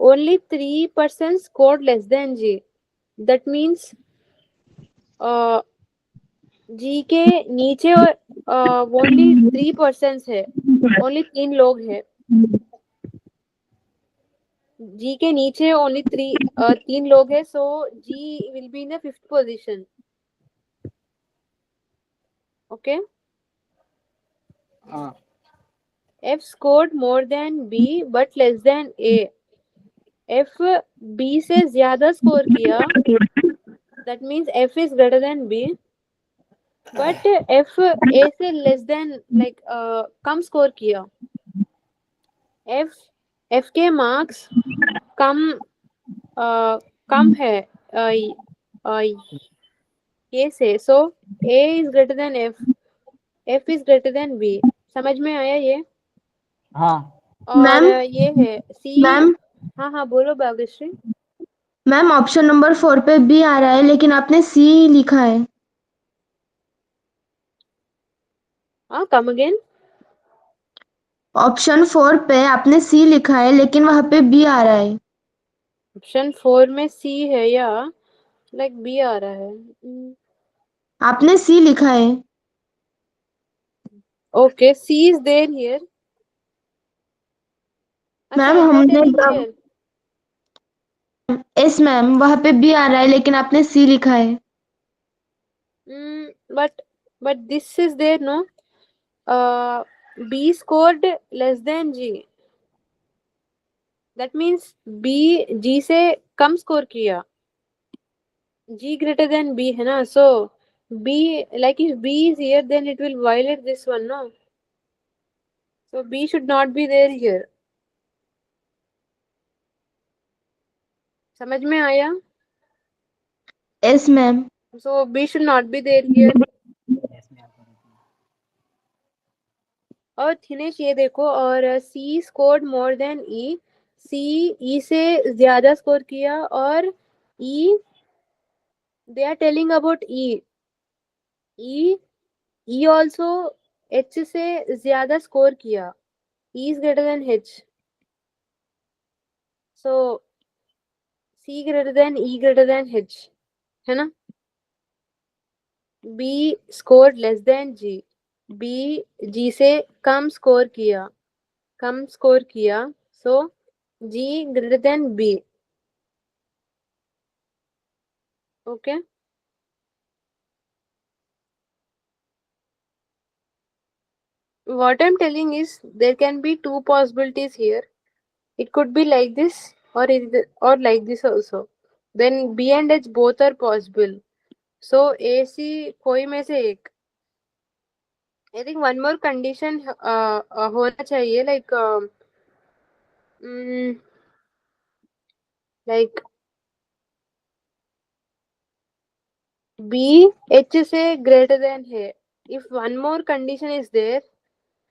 Only 3% scored less than G. That means G के नीचे only 3% है. Only 3 लोग हैं. G के नीचे only 3 लोग हैं. So G will be in the 5th position. Okay. हाँ. F scored more than B but less than A. F B से ज्यादा स्कोर किया. That means F is greater than B. But F A से less than like कम score किया. F के marks कम है ये से. So A is greater than F is greater than B. समझ में आया ये? हाँ और मैम ये है C. मैम हाँ, बोलो भाग्यश्री. मैम ऑप्शन नंबर 4 पे बी आ रहा है लेकिन आपने सी लिखा है. हाँ, कम अगेन. ऑप्शन 4 पे आपने सी लिखा है लेकिन वहां पे बी आ रहा है. ऑप्शन 4 में C है या लाइक B आ रहा है? आपने सी लिखा है. Okay, C is there here. अच्छा, मैम you are हमने telling जब here. एस मैम वहां पे बी आ रहा है लेकिन आपने सी लिखा है. But this is there, no? B scored less than G. That means B G से कम स्कोर किया. G greater than B है ना. So B, like if B is here, then it will violate this one, no? So B should not be there here. समझ में आया? Yes, ma'am. So B should not be there here. और थिनेश ये देखो, और C scored more than E. C E से ज्यादा score किया, और E, they are telling about E. E also H से ज्यादा स्कोर किया. E is greater than H. So C greater than E greater than H, है ना? B scored less than G. B G से कम score किया. So G greater than B. Okay. What I'm telling is there can be two possibilities here. It could be like this, or like this also. Then B and H both are possible. So AC कोई में से एक. I think one more condition होना चाहिए, like B H से greater than है. If one more condition is there,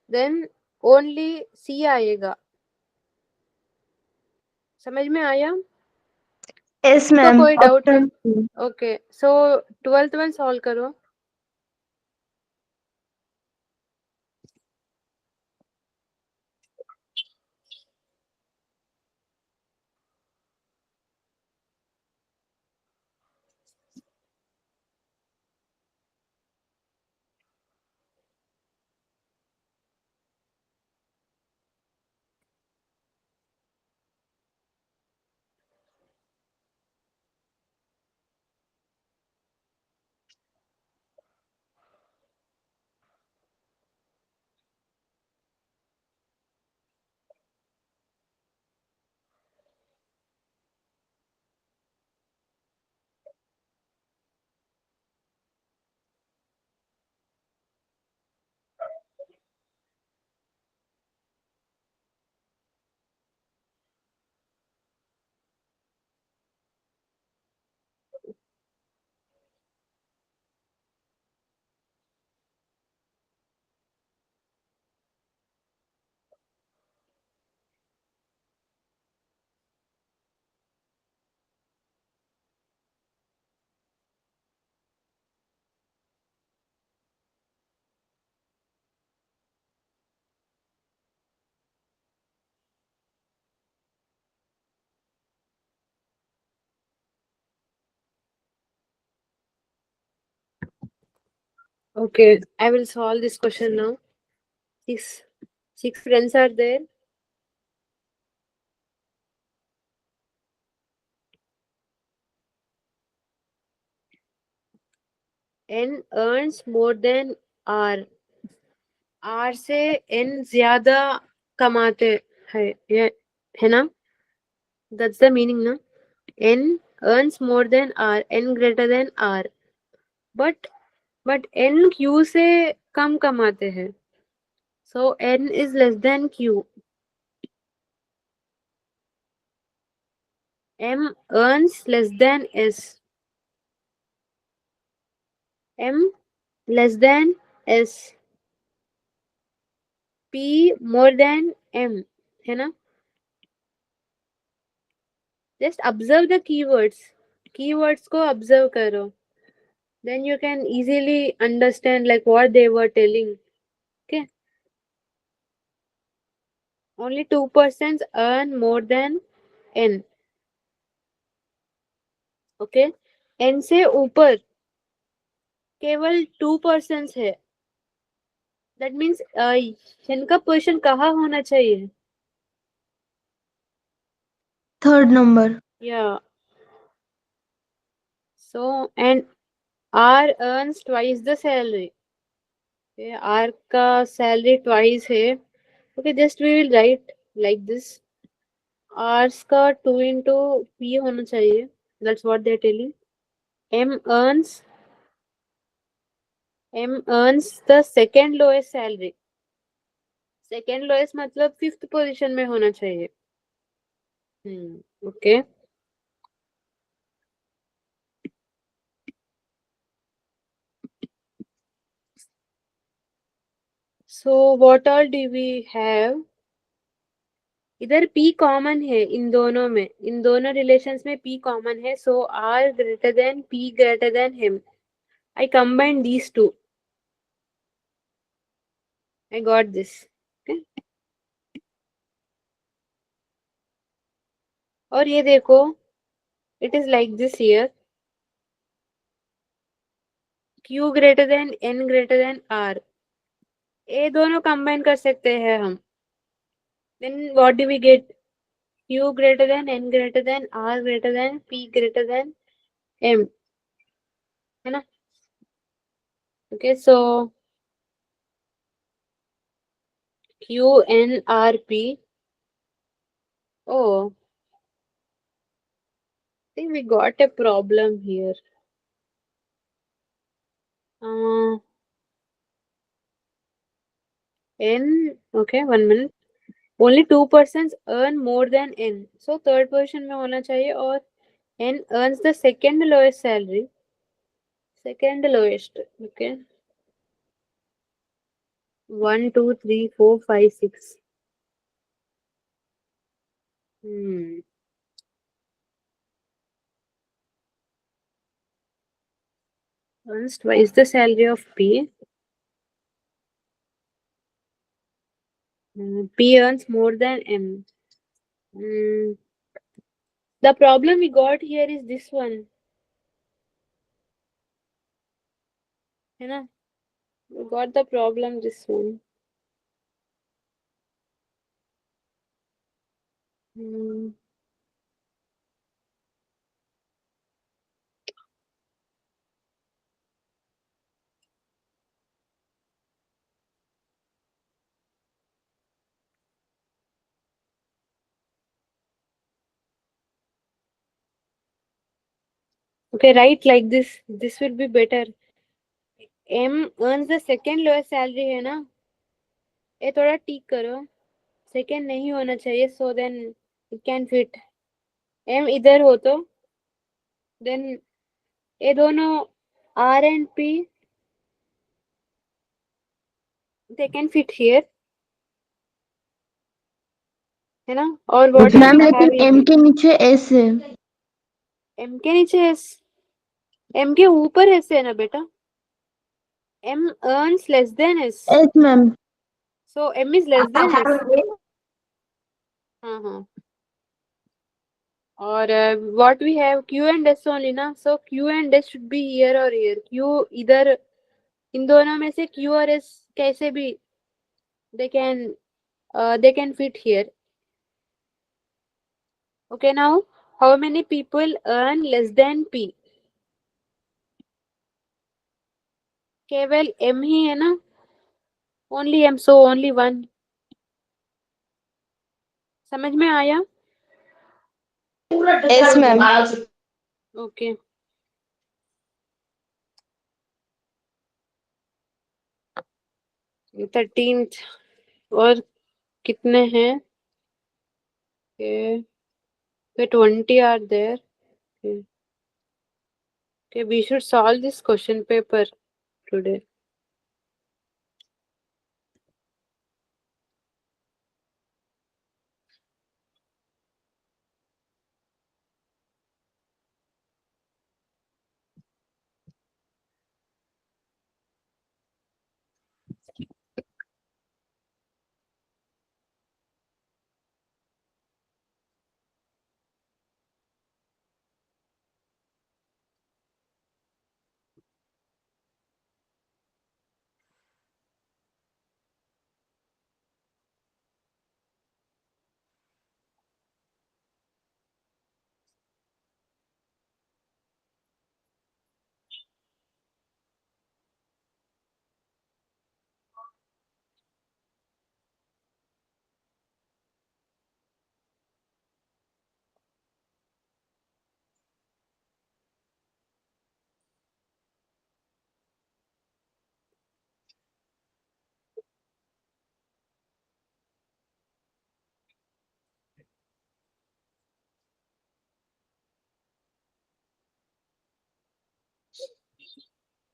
then only C आएगा. समझ में आया? Yes, तो ma'am. कोई डाउट? Option C. ओके, सो 12th वन सॉल्व करो. Okay, I will solve this question now. Six friends are there. N earns more than R. R से N ज्यादा कमाते हैं, है ना? That's the meaning, ना? N earns more than R. N greater than R. But N Q से कम कमाते हैं. So N is less than Q. M earns less than S. M less than S. P more than M, है ना? Just observe the keywords को observe करो, then you can easily understand like what they were telling. Okay, only 2% earn more than N. Okay, N से ऊपर केवल 2% है. That means N का position कहाँ होना चाहिए? Third number. Yeah. So, and R earns twice the salary. Okay, R का salary twice है. Okay, just we will write like this. R's का 2 into P होना चाहिए. That's what they're telling. M earns the second lowest salary. Second lowest मतलब 5th position में होना चाहिए. Okay. So what all do we have? इधर P common है इन दोनों में, इन दोनों रिलेशंस में P कॉमन है. So R greater than P greater than him. I combine these two. I got this. Okay. और ये देखो, it is like this here. Q greater than N greater than R. ये दोनों combine कर सकते हैं हम. Then what do we get? Q greater than N greater than R greater than P greater than M. है ना? Okay, so Q N R P. Oh, I think we got a problem here. N, okay, 1 minute. Only 2 persons earn more than N. So third position में होना चाहिए और N earns the second lowest salary. Second lowest, okay. 1, 2, 3, 4, 5, 6. Earns twice the salary of P. P earns more than M. The problem we got here is this one. है ना? We got the problem this one. Okay, write like this. This will be better. M earns the second lowest salary है ना? ये थोड़ा ठीक करो. Second नहीं होना चाहिए. So then it can fit. M इधर हो तो then ये दोनों R and P they can fit here. है ना? और what do मैम we लेकिन have here? M के नीचे S है. M के नीचे S. M के ऊपर S है ना बेटा? M earns less than S. S ma'am. So M is less than S. हाँ. और what we have Q and S only ना. So Q and S should be here or here. Q इधर इन दोनों में से Q और S कैसे भी they can fit here. Okay, now how many people earn less than P? केवल M ही है ना? Only M, so only one. समझ में आया? S ma'am. Okay. ये 13th और कितने हैं? Okay, 20 are there. Okay, we should solve this question paper today.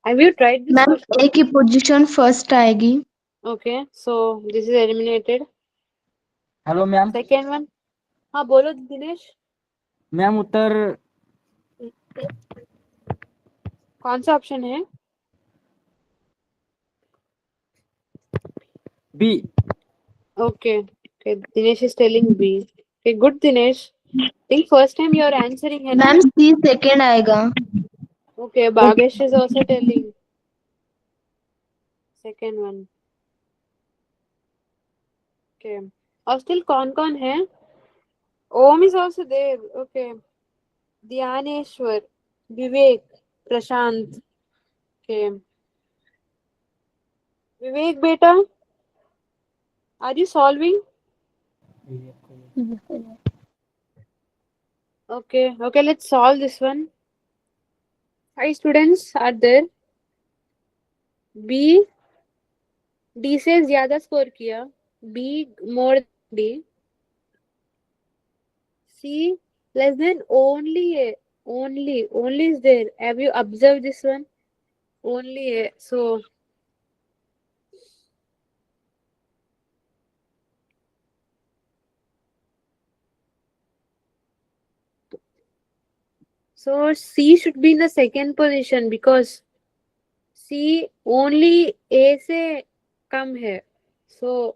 Have you tried this ma'am question? ए की पोजीशन फर्स्ट आएगी. Okay, so this is eliminated. Hello ma'am. Second one. हाँ बोलो Dinesh. Ma'am उत्तर कौन सा ऑप्शन है? B. Okay. Okay, Dinesh is telling B. Okay, good Dinesh. Think first time you are answering है ना? Ma'am सी second आएगा. Okay, Bhagesh is also telling second one. Okay. और still कौन है? Om is also there. Okay. Dhyaneshwar, Vivek, Prashant. Okay. Vivek beta, are you solving? Okay. Okay, let's solve this one. 5 students are there. B, D से ज्यादा score किया. B more than D. C less than only A. Only is there. Have you observed this one? Only A. So C should be in the second position because C only A से कम है. So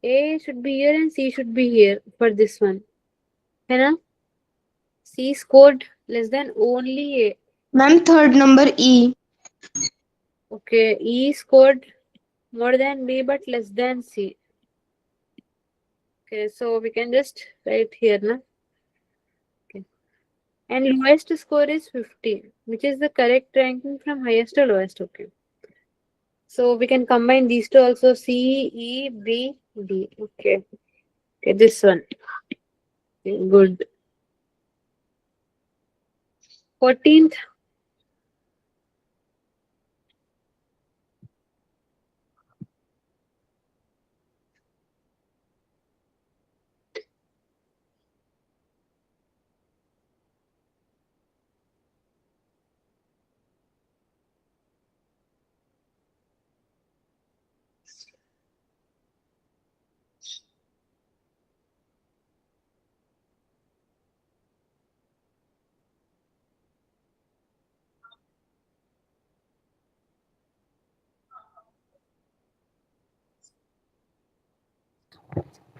A should be here and C should be here for this one. है ना? C scored less than only A. Ma'am third number E. Okay, E scored more than B but less than C. Okay, so we can just write here, na? Okay. And lowest score is 50, which is the correct ranking from highest to lowest. Okay. So we can combine these two also, C, E, B, D. Okay. Okay, this one. Okay, good. 14th.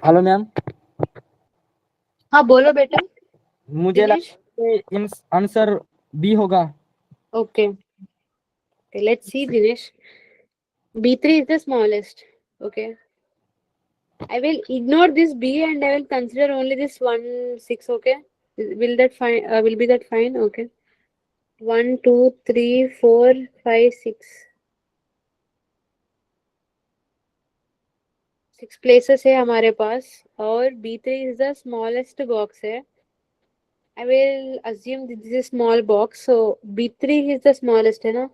Hello ma'am. हाँ बोलो बेटा. मुझे दिनेश. लगता है in answer B होगा. Okay. Okay, let's see, Dinesh. B3 is the smallest. Okay. I will ignore this B and I will consider only this 1, 6. Okay. Will that fine? Will be that fine? Okay. 1, 2, 3, 4, 5, 6. 6 places है हमारे पास और B3 is the smallest box है. I will assume this is a small box. So B3 is the smallest है ना?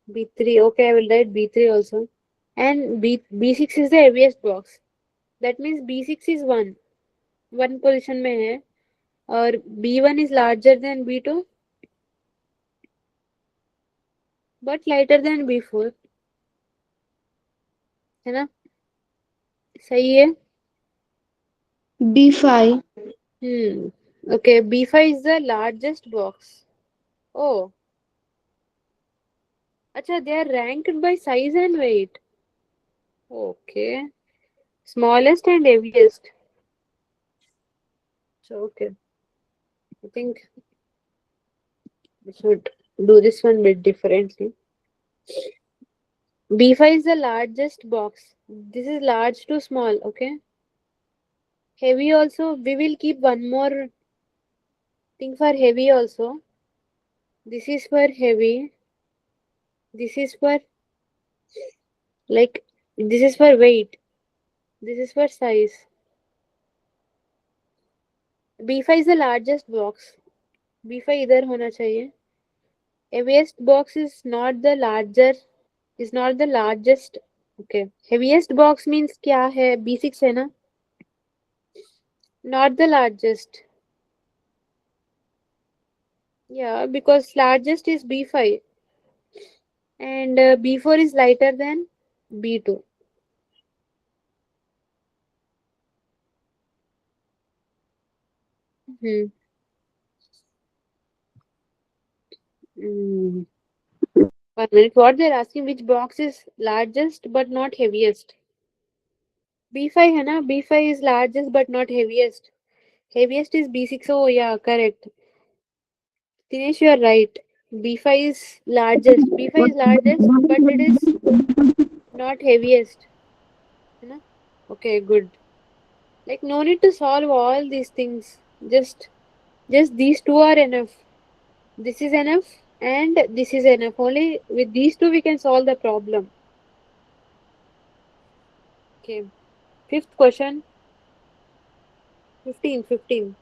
B3. Okay, I will write B3 also. And B6 is the heaviest box. That means B6 is 1. 1 position में है. और B1 is larger than B2 but lighter than B4. है ना? सही है? B5. Okay, B5 is the largest box. Oh. Acha, they are ranked by size and weight. Okay. Smallest and heaviest. So, okay. I think we should do this one bit differently. B5 is the largest box. This is large to small, okay? Heavy also, we will keep one more thing for heavy also. This is for heavy. This is for this is for weight. This is for size. B5 is the largest box. B5 इधर होना चाहिए. Heaviest box is not the largest. Okay. Heaviest box means क्या है? B6 है ना? Not the largest. Yeah, because largest is B5. And B4 is lighter than B2. Hmm. Mm. 1 minute. What they're asking, which box is largest but not heaviest? B5 है ना? B5 is largest but not heaviest. Heaviest is B6. Oh yeah, correct. Dinesh, you are right. B5 is largest. B5 is largest, but it is not heaviest. है ना? Okay, good. Like no need to solve all these things. Just these two are enough. This is enough and this is enough. Only with these two we can solve the problem. Okay. Fifth question. 15.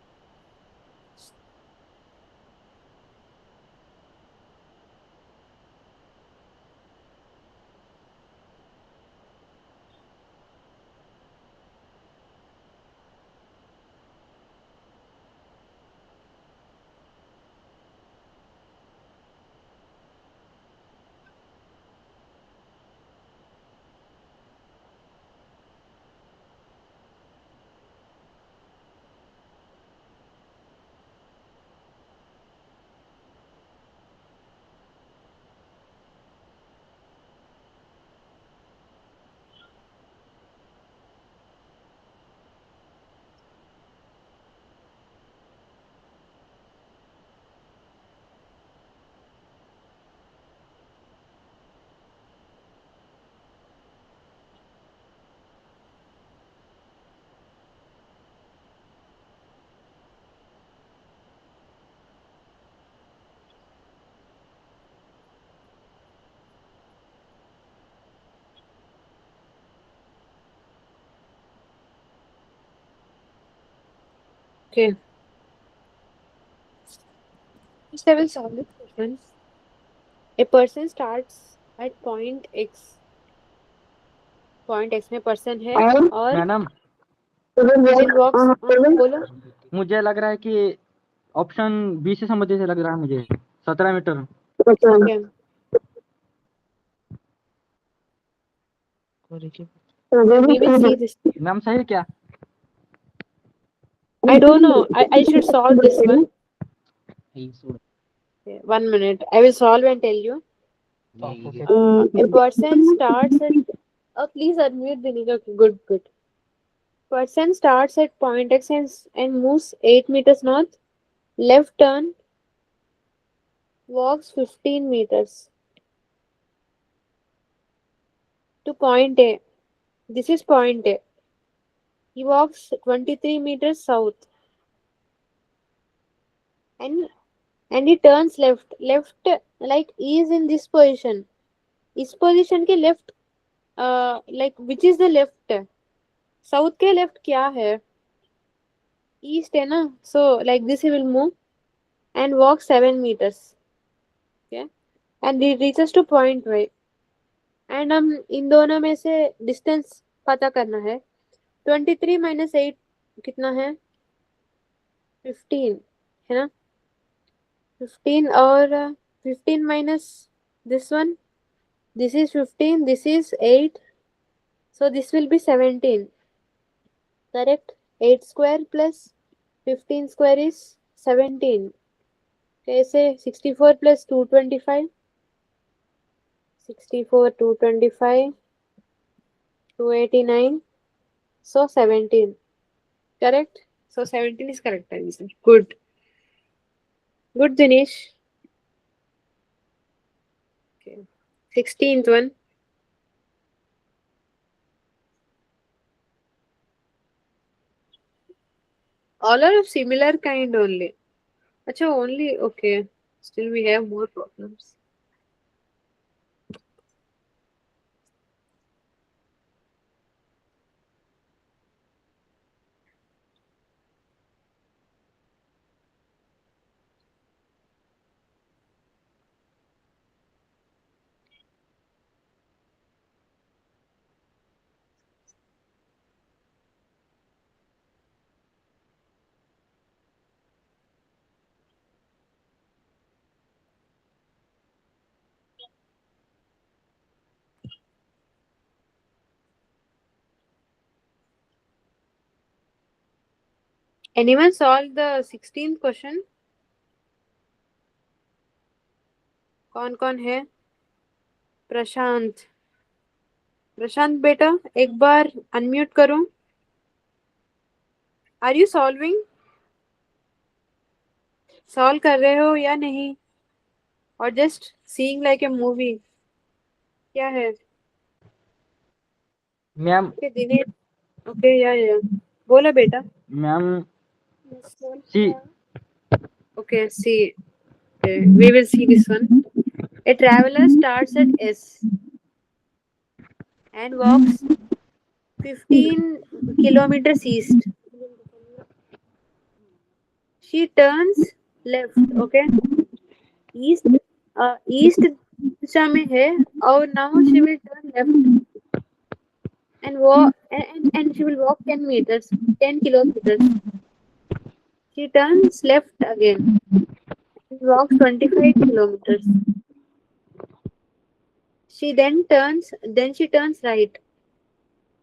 Okay. First I will solve this question. A person starts at point X. Point X में person है और madam then walks. बोलो. मुझे लग रहा है कि option B से संबंधित लग रहा है मुझे 17 metre. Okay. We will see this. Ma'am सही है क्या? I don't know. I should solve this one. Okay, 1 minute. I will solve and tell you. A person starts at. Oh, please unmute Dinika. Okay, good. Person starts at point X and moves 8 meters north. Left turn, walks 15 meters to point A. This is point A. He walks 23 meters south and he turns left. Left like he is in this position. इस position के left like which is the left? South के left क्या है? East है ना? So like this he will move and walk 7 meters. Okay. And he reaches to point Y. And हम इन दोनों में से distance पता करना है. 23 minus 8 कितना है? 15 है ना? 15 और 15 minus this one. This is 15. This is 8. So this will be 17. Correct? 8 square plus 15 square is 17. कैसे? 64 plus 225. 64, 225, 289. So 17. Correct? So 17 is correct answer. Good. Good, Dinesh. Okay. 16th one. All are of similar kind only. Acha, only. Okay. Still we have more problems. Anyone solve the 16th question? कौन कौन है? प्रशांत, प्रशांत बेटा एक बार unmute करो. Are you solving? Solve कर रहे हो या नहीं? और just seeing like a movie? क्या है? मैम ओके दिनेश, ओके या बोलो बेटा. Ma'am see Okay, see, we will see this one. A traveler starts at S and walks 15 kilometers east. She turns left, okay? East, east दिशा में है और now she will turn left and walk and she will walk 10 meters, 10 kilometers. She turns left again and walks 25 kilometers. She she turns right.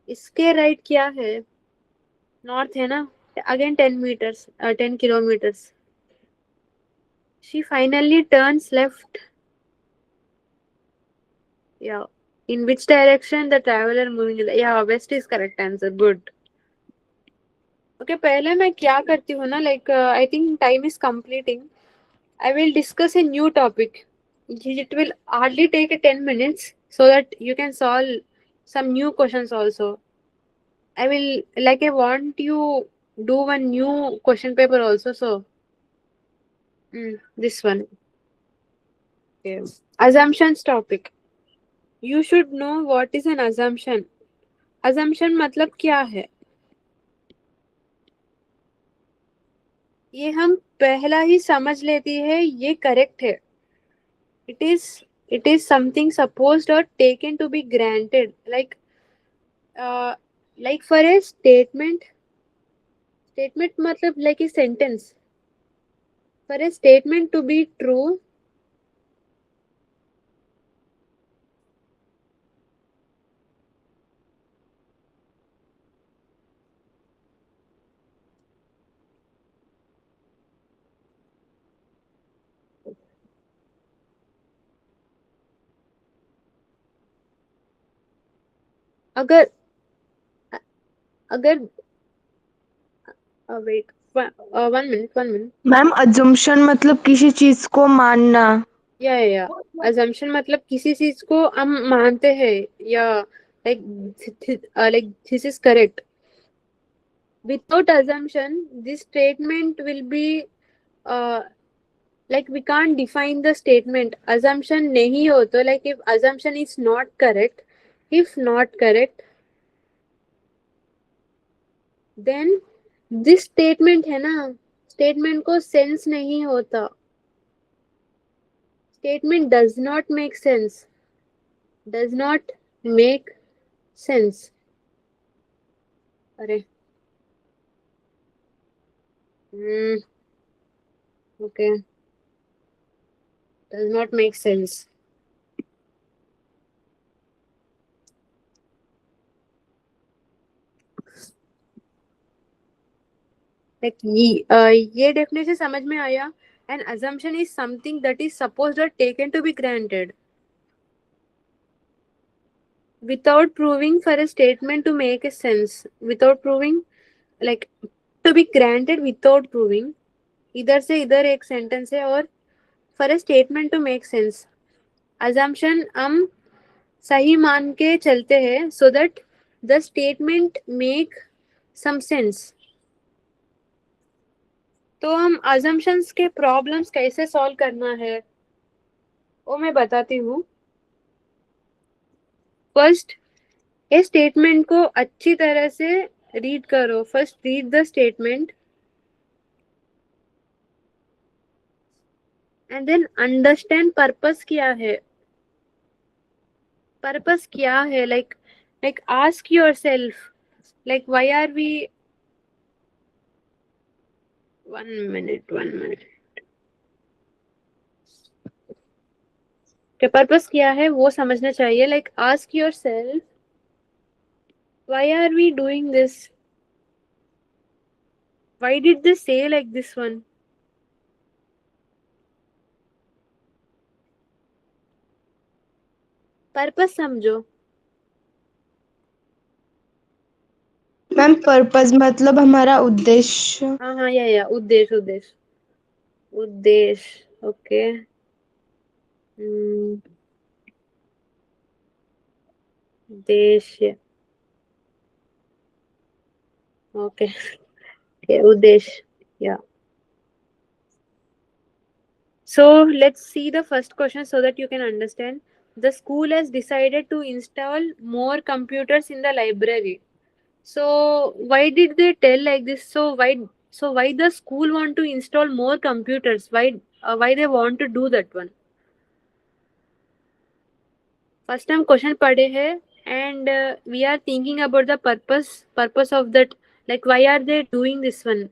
इसके right क्या है? North है ना? Again 10 meters, 10 kilometers. She finally turns left. Yeah. In which direction the traveler moving? Yeah, west is correct answer. Good. Okay, पहले मैं क्या करती हूँ ना, like I think time is completing. I will discuss a new topic. It will hardly take 10 minutes so that you can solve some new questions also. I will, like, I want you do one new question paper also. So, this one. Okay. Assumptions topic. You should know what is an assumption. Assumption मतलब क्या है? ये हम पहला ही समझ लेती है, ये करेक्ट है. It is something supposed or taken to be granted. Like for a statement. Statement मतलब like a sentence. For a statement to be true, अगर अगर wait, one minute. Ma'am assumption मतलब किसी चीज को मानना. या assumption मतलब किसी चीज को हम मानते हैं या like this is correct. Without assumption, this statement will be like we can't define the statement. Assumption नहीं हो तो like if assumption is not correct, if not correct, then this statement है ना, statement को sense नहीं होता. Statement does not make sense. Does not make sense. अरे okay, does not make sense. Like ये definition समझ में आया? An assumption is something that is supposed or taken to be granted without proving for a statement to make a sense. Without proving, like to be granted without proving. इधर से इधर एक sentence है और for a statement to make sense. Assumption हम सही मान के चलते हैं so that the statement make some sense. तो हम assumptions के problems कैसे solve करना है वो मैं बताती हूँ. फर्स्ट ये स्टेटमेंट को अच्छी तरह से रीड करो. First read the statement and then understand purpose क्या है. पर्पस क्या है? like ask yourself, like why are we one minute के पर्पस क्या है वो समझना चाहिए. like ask yourself why are we doing this. Why did they say like this one? Purpose समझो. मैम पर्पस मतलब हमारा उद्देश्य। हाँ, या उद्देश्य उद्देश्य उद्देश्य. ओके. उद्देश्य. ओके. उद्देश्य. या. So let's see the first question so that you can understand. The school has decided to install more computers in the library. So why did they tell like this? So why the school want to install more computers? Why they want to do that one? First time question पढ़े हैं and we are thinking about the purpose of that. Like why are they doing this one?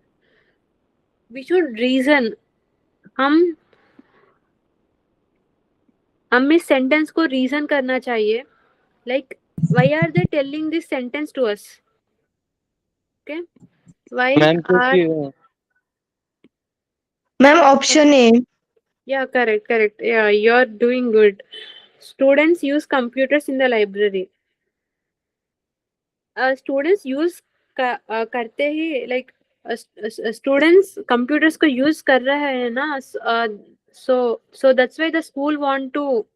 We should reason. हम हमें sentence को reason करना चाहिए. Like why are they telling this sentence to us? Okay. Why ma'am are क्योंकि ma'am option A. Yeah, correct. Yeah, you're doing good. Students use computers in the library. Students use करते ही like students computers को use कर रहे हैं ना. So that's why the school want to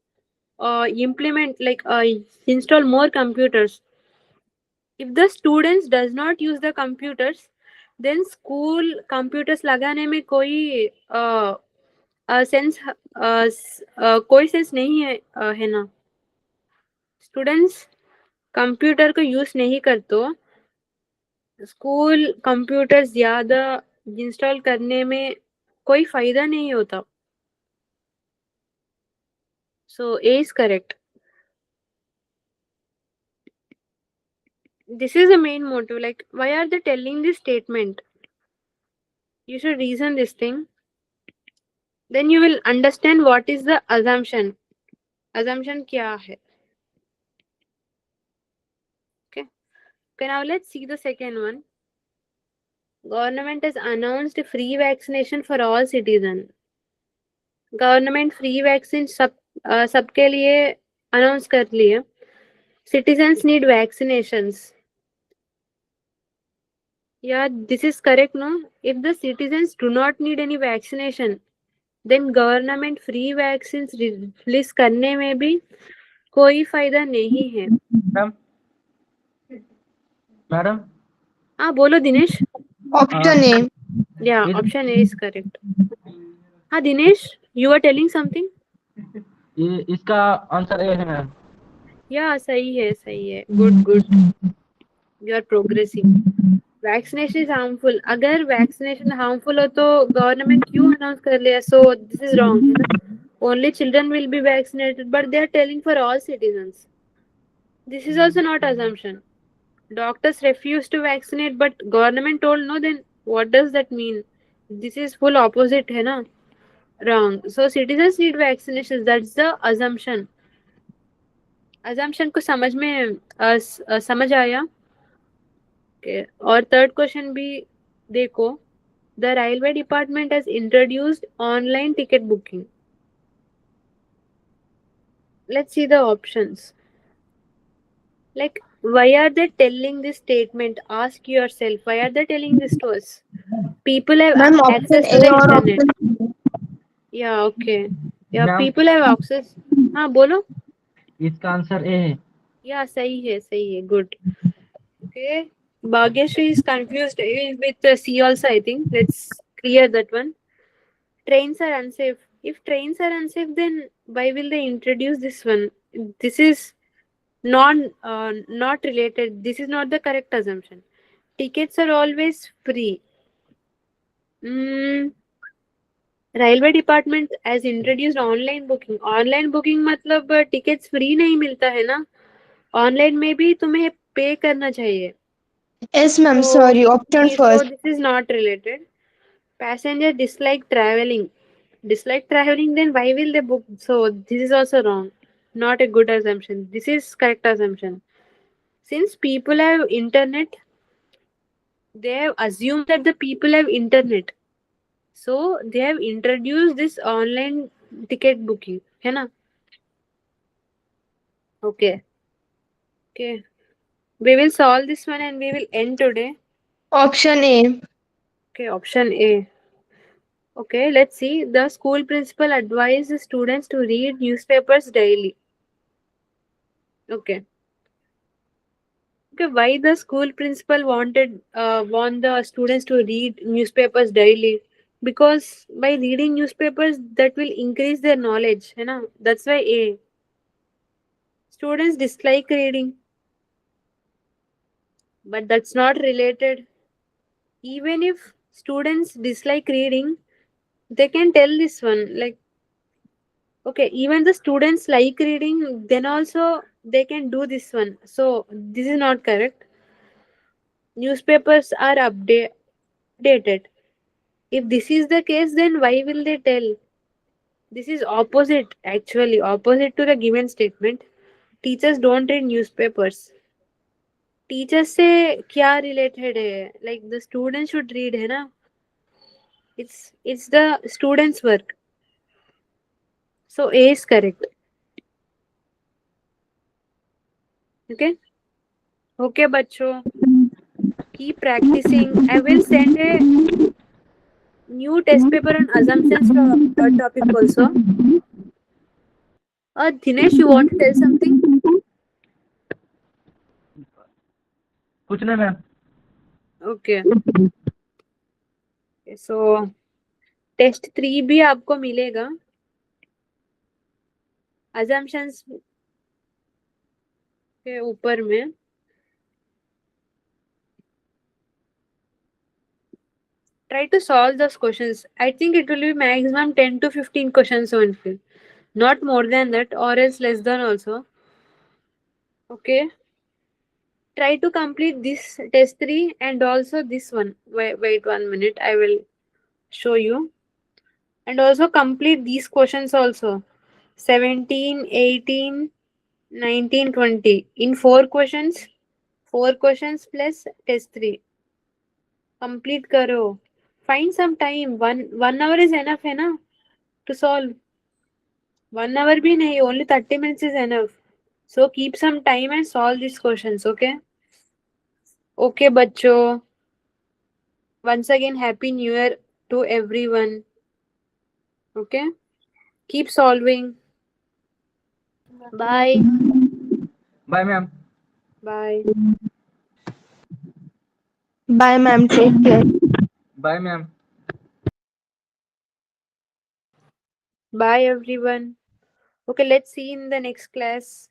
implement like install more computers. If the students does not use the computers, then school computers लगाने में कोई sense कोई सेंस नहीं है है ना. स्टूडेंट्स कंप्यूटर को यूज नहीं कर तो स्कूल कंप्यूटर ज्यादा इंस्टॉल करने में कोई फायदा नहीं होता. So A is correct. This is the main motive. Like why are they telling this statement? You should reason this thing. Then you will understand what is the assumption. Assumption क्या है? Okay. Okay, now let's see the second one. Government has announced free vaccination for all citizens. Government free vaccine सबके लिए announce कर लिए. Citizens need vaccinations. Yeah, this is correct, no? If the citizens do not need any vaccination, then government free vaccines release करने में भी कोई फायदा नहीं है. मैडम हाँ बोलो दिनेश. Option A. या ऑप्शन ए इज करेक्ट. हाँ Dinesh, you are telling something. ये इसका आंसर ए है मैम. या सही है. Good. You are progressing. Vaccination is harmful. अगर वैक्सीनेशन हार्मफुल हो तो गवर्नमेंट क्यों अनाउंस कर लिया? सो दिस इज रॉन्ग है ना. Only children will be vaccinated but they are telling for all citizens. This is also not assumption. Doctors refuse to vaccinate but government told no, then what does that mean? This is full opposite है ना. Wrong. So citizens need vaccinations. That's the assumption. Assumption को समझ में समझ आया. Okay. और third question भी देखो. The railway department has introduced online ticket booking. Let's see the options. Like why are they telling this statement? Ask yourself, why are they telling this to us? People have ma'am option access to A the और internet. Option Yeah, okay. Yeah, Ma'am. people have access. हाँ बोलो. इसका answer A है. Yeah, सही है. Good. Okay. Bhagyashree is confused with C also, I think. Let's clear that one. Trains are unsafe. If trains are unsafe, then why will they introduce this one? This is not related. This is not the correct assumption. Tickets are always free. Railway department has introduced online booking. Online booking मतलब tickets free नहीं मिलता है ना. Online में भी तुम्हें पे करना चाहिए. Yes ma'am So- sorry option So first. this is not related. Passenger dislike traveling. Then why will they book? So this is also wrong. Not a good assumption. This is correct assumption. Since people have internet, they have assumed that the people have internet, so they have introduced this online ticket booking, है ना? Okay. Okay. We will solve this one and we will end today. Option A. Okay, option A. Okay, let's see. The school principal advised the students to read newspapers daily. Okay. Okay, why the school principal want the students to read newspapers daily? Because by reading newspapers, that will increase their knowledge, है ना? That's why A. Students dislike reading, but that's not related. Even if students dislike reading, they can tell this one, like, okay, even the students like reading, then also they can do this one. So this is not correct. Newspapers are updated. If this is the case, then why will they tell? This is opposite, actually, opposite to the given statement. Teachers don't read newspapers. Teachers से क्या related है? Like the students should read, है ना? It's the students' work. So A is correct. Okay? Okay, बच्चों. Keep practicing. I will send a new test paper on assumptions topic also. Dinesh, you want to tell something? कुछ नहीं ma'am. Okay. So test 3 भी आपको मिलेगा. assumptions के ऊपर में. Try to solve those questions. I think it will be maximum 10 to 15 questions only. Not more than that, or else less than also. Okay. Try to complete this test 3 and also this one. Wait 1 minute. I will show you. And also complete these questions also. 17, 18, 19, 20. In 4 questions. 4 questions plus test 3. Complete karo. Find some time. One hour is enough है ना to solve. 1 hour भी नहीं, only 30 minutes is enough. So keep some time and solve these questions, okay? Okay, बच्चों. Once again, Happy New Year to everyone. Okay? Keep solving. Bye. Bye ma'am. Bye. Bye, ma'am. Take care. Bye ma'am. Bye, everyone. Okay, let's see in the next class.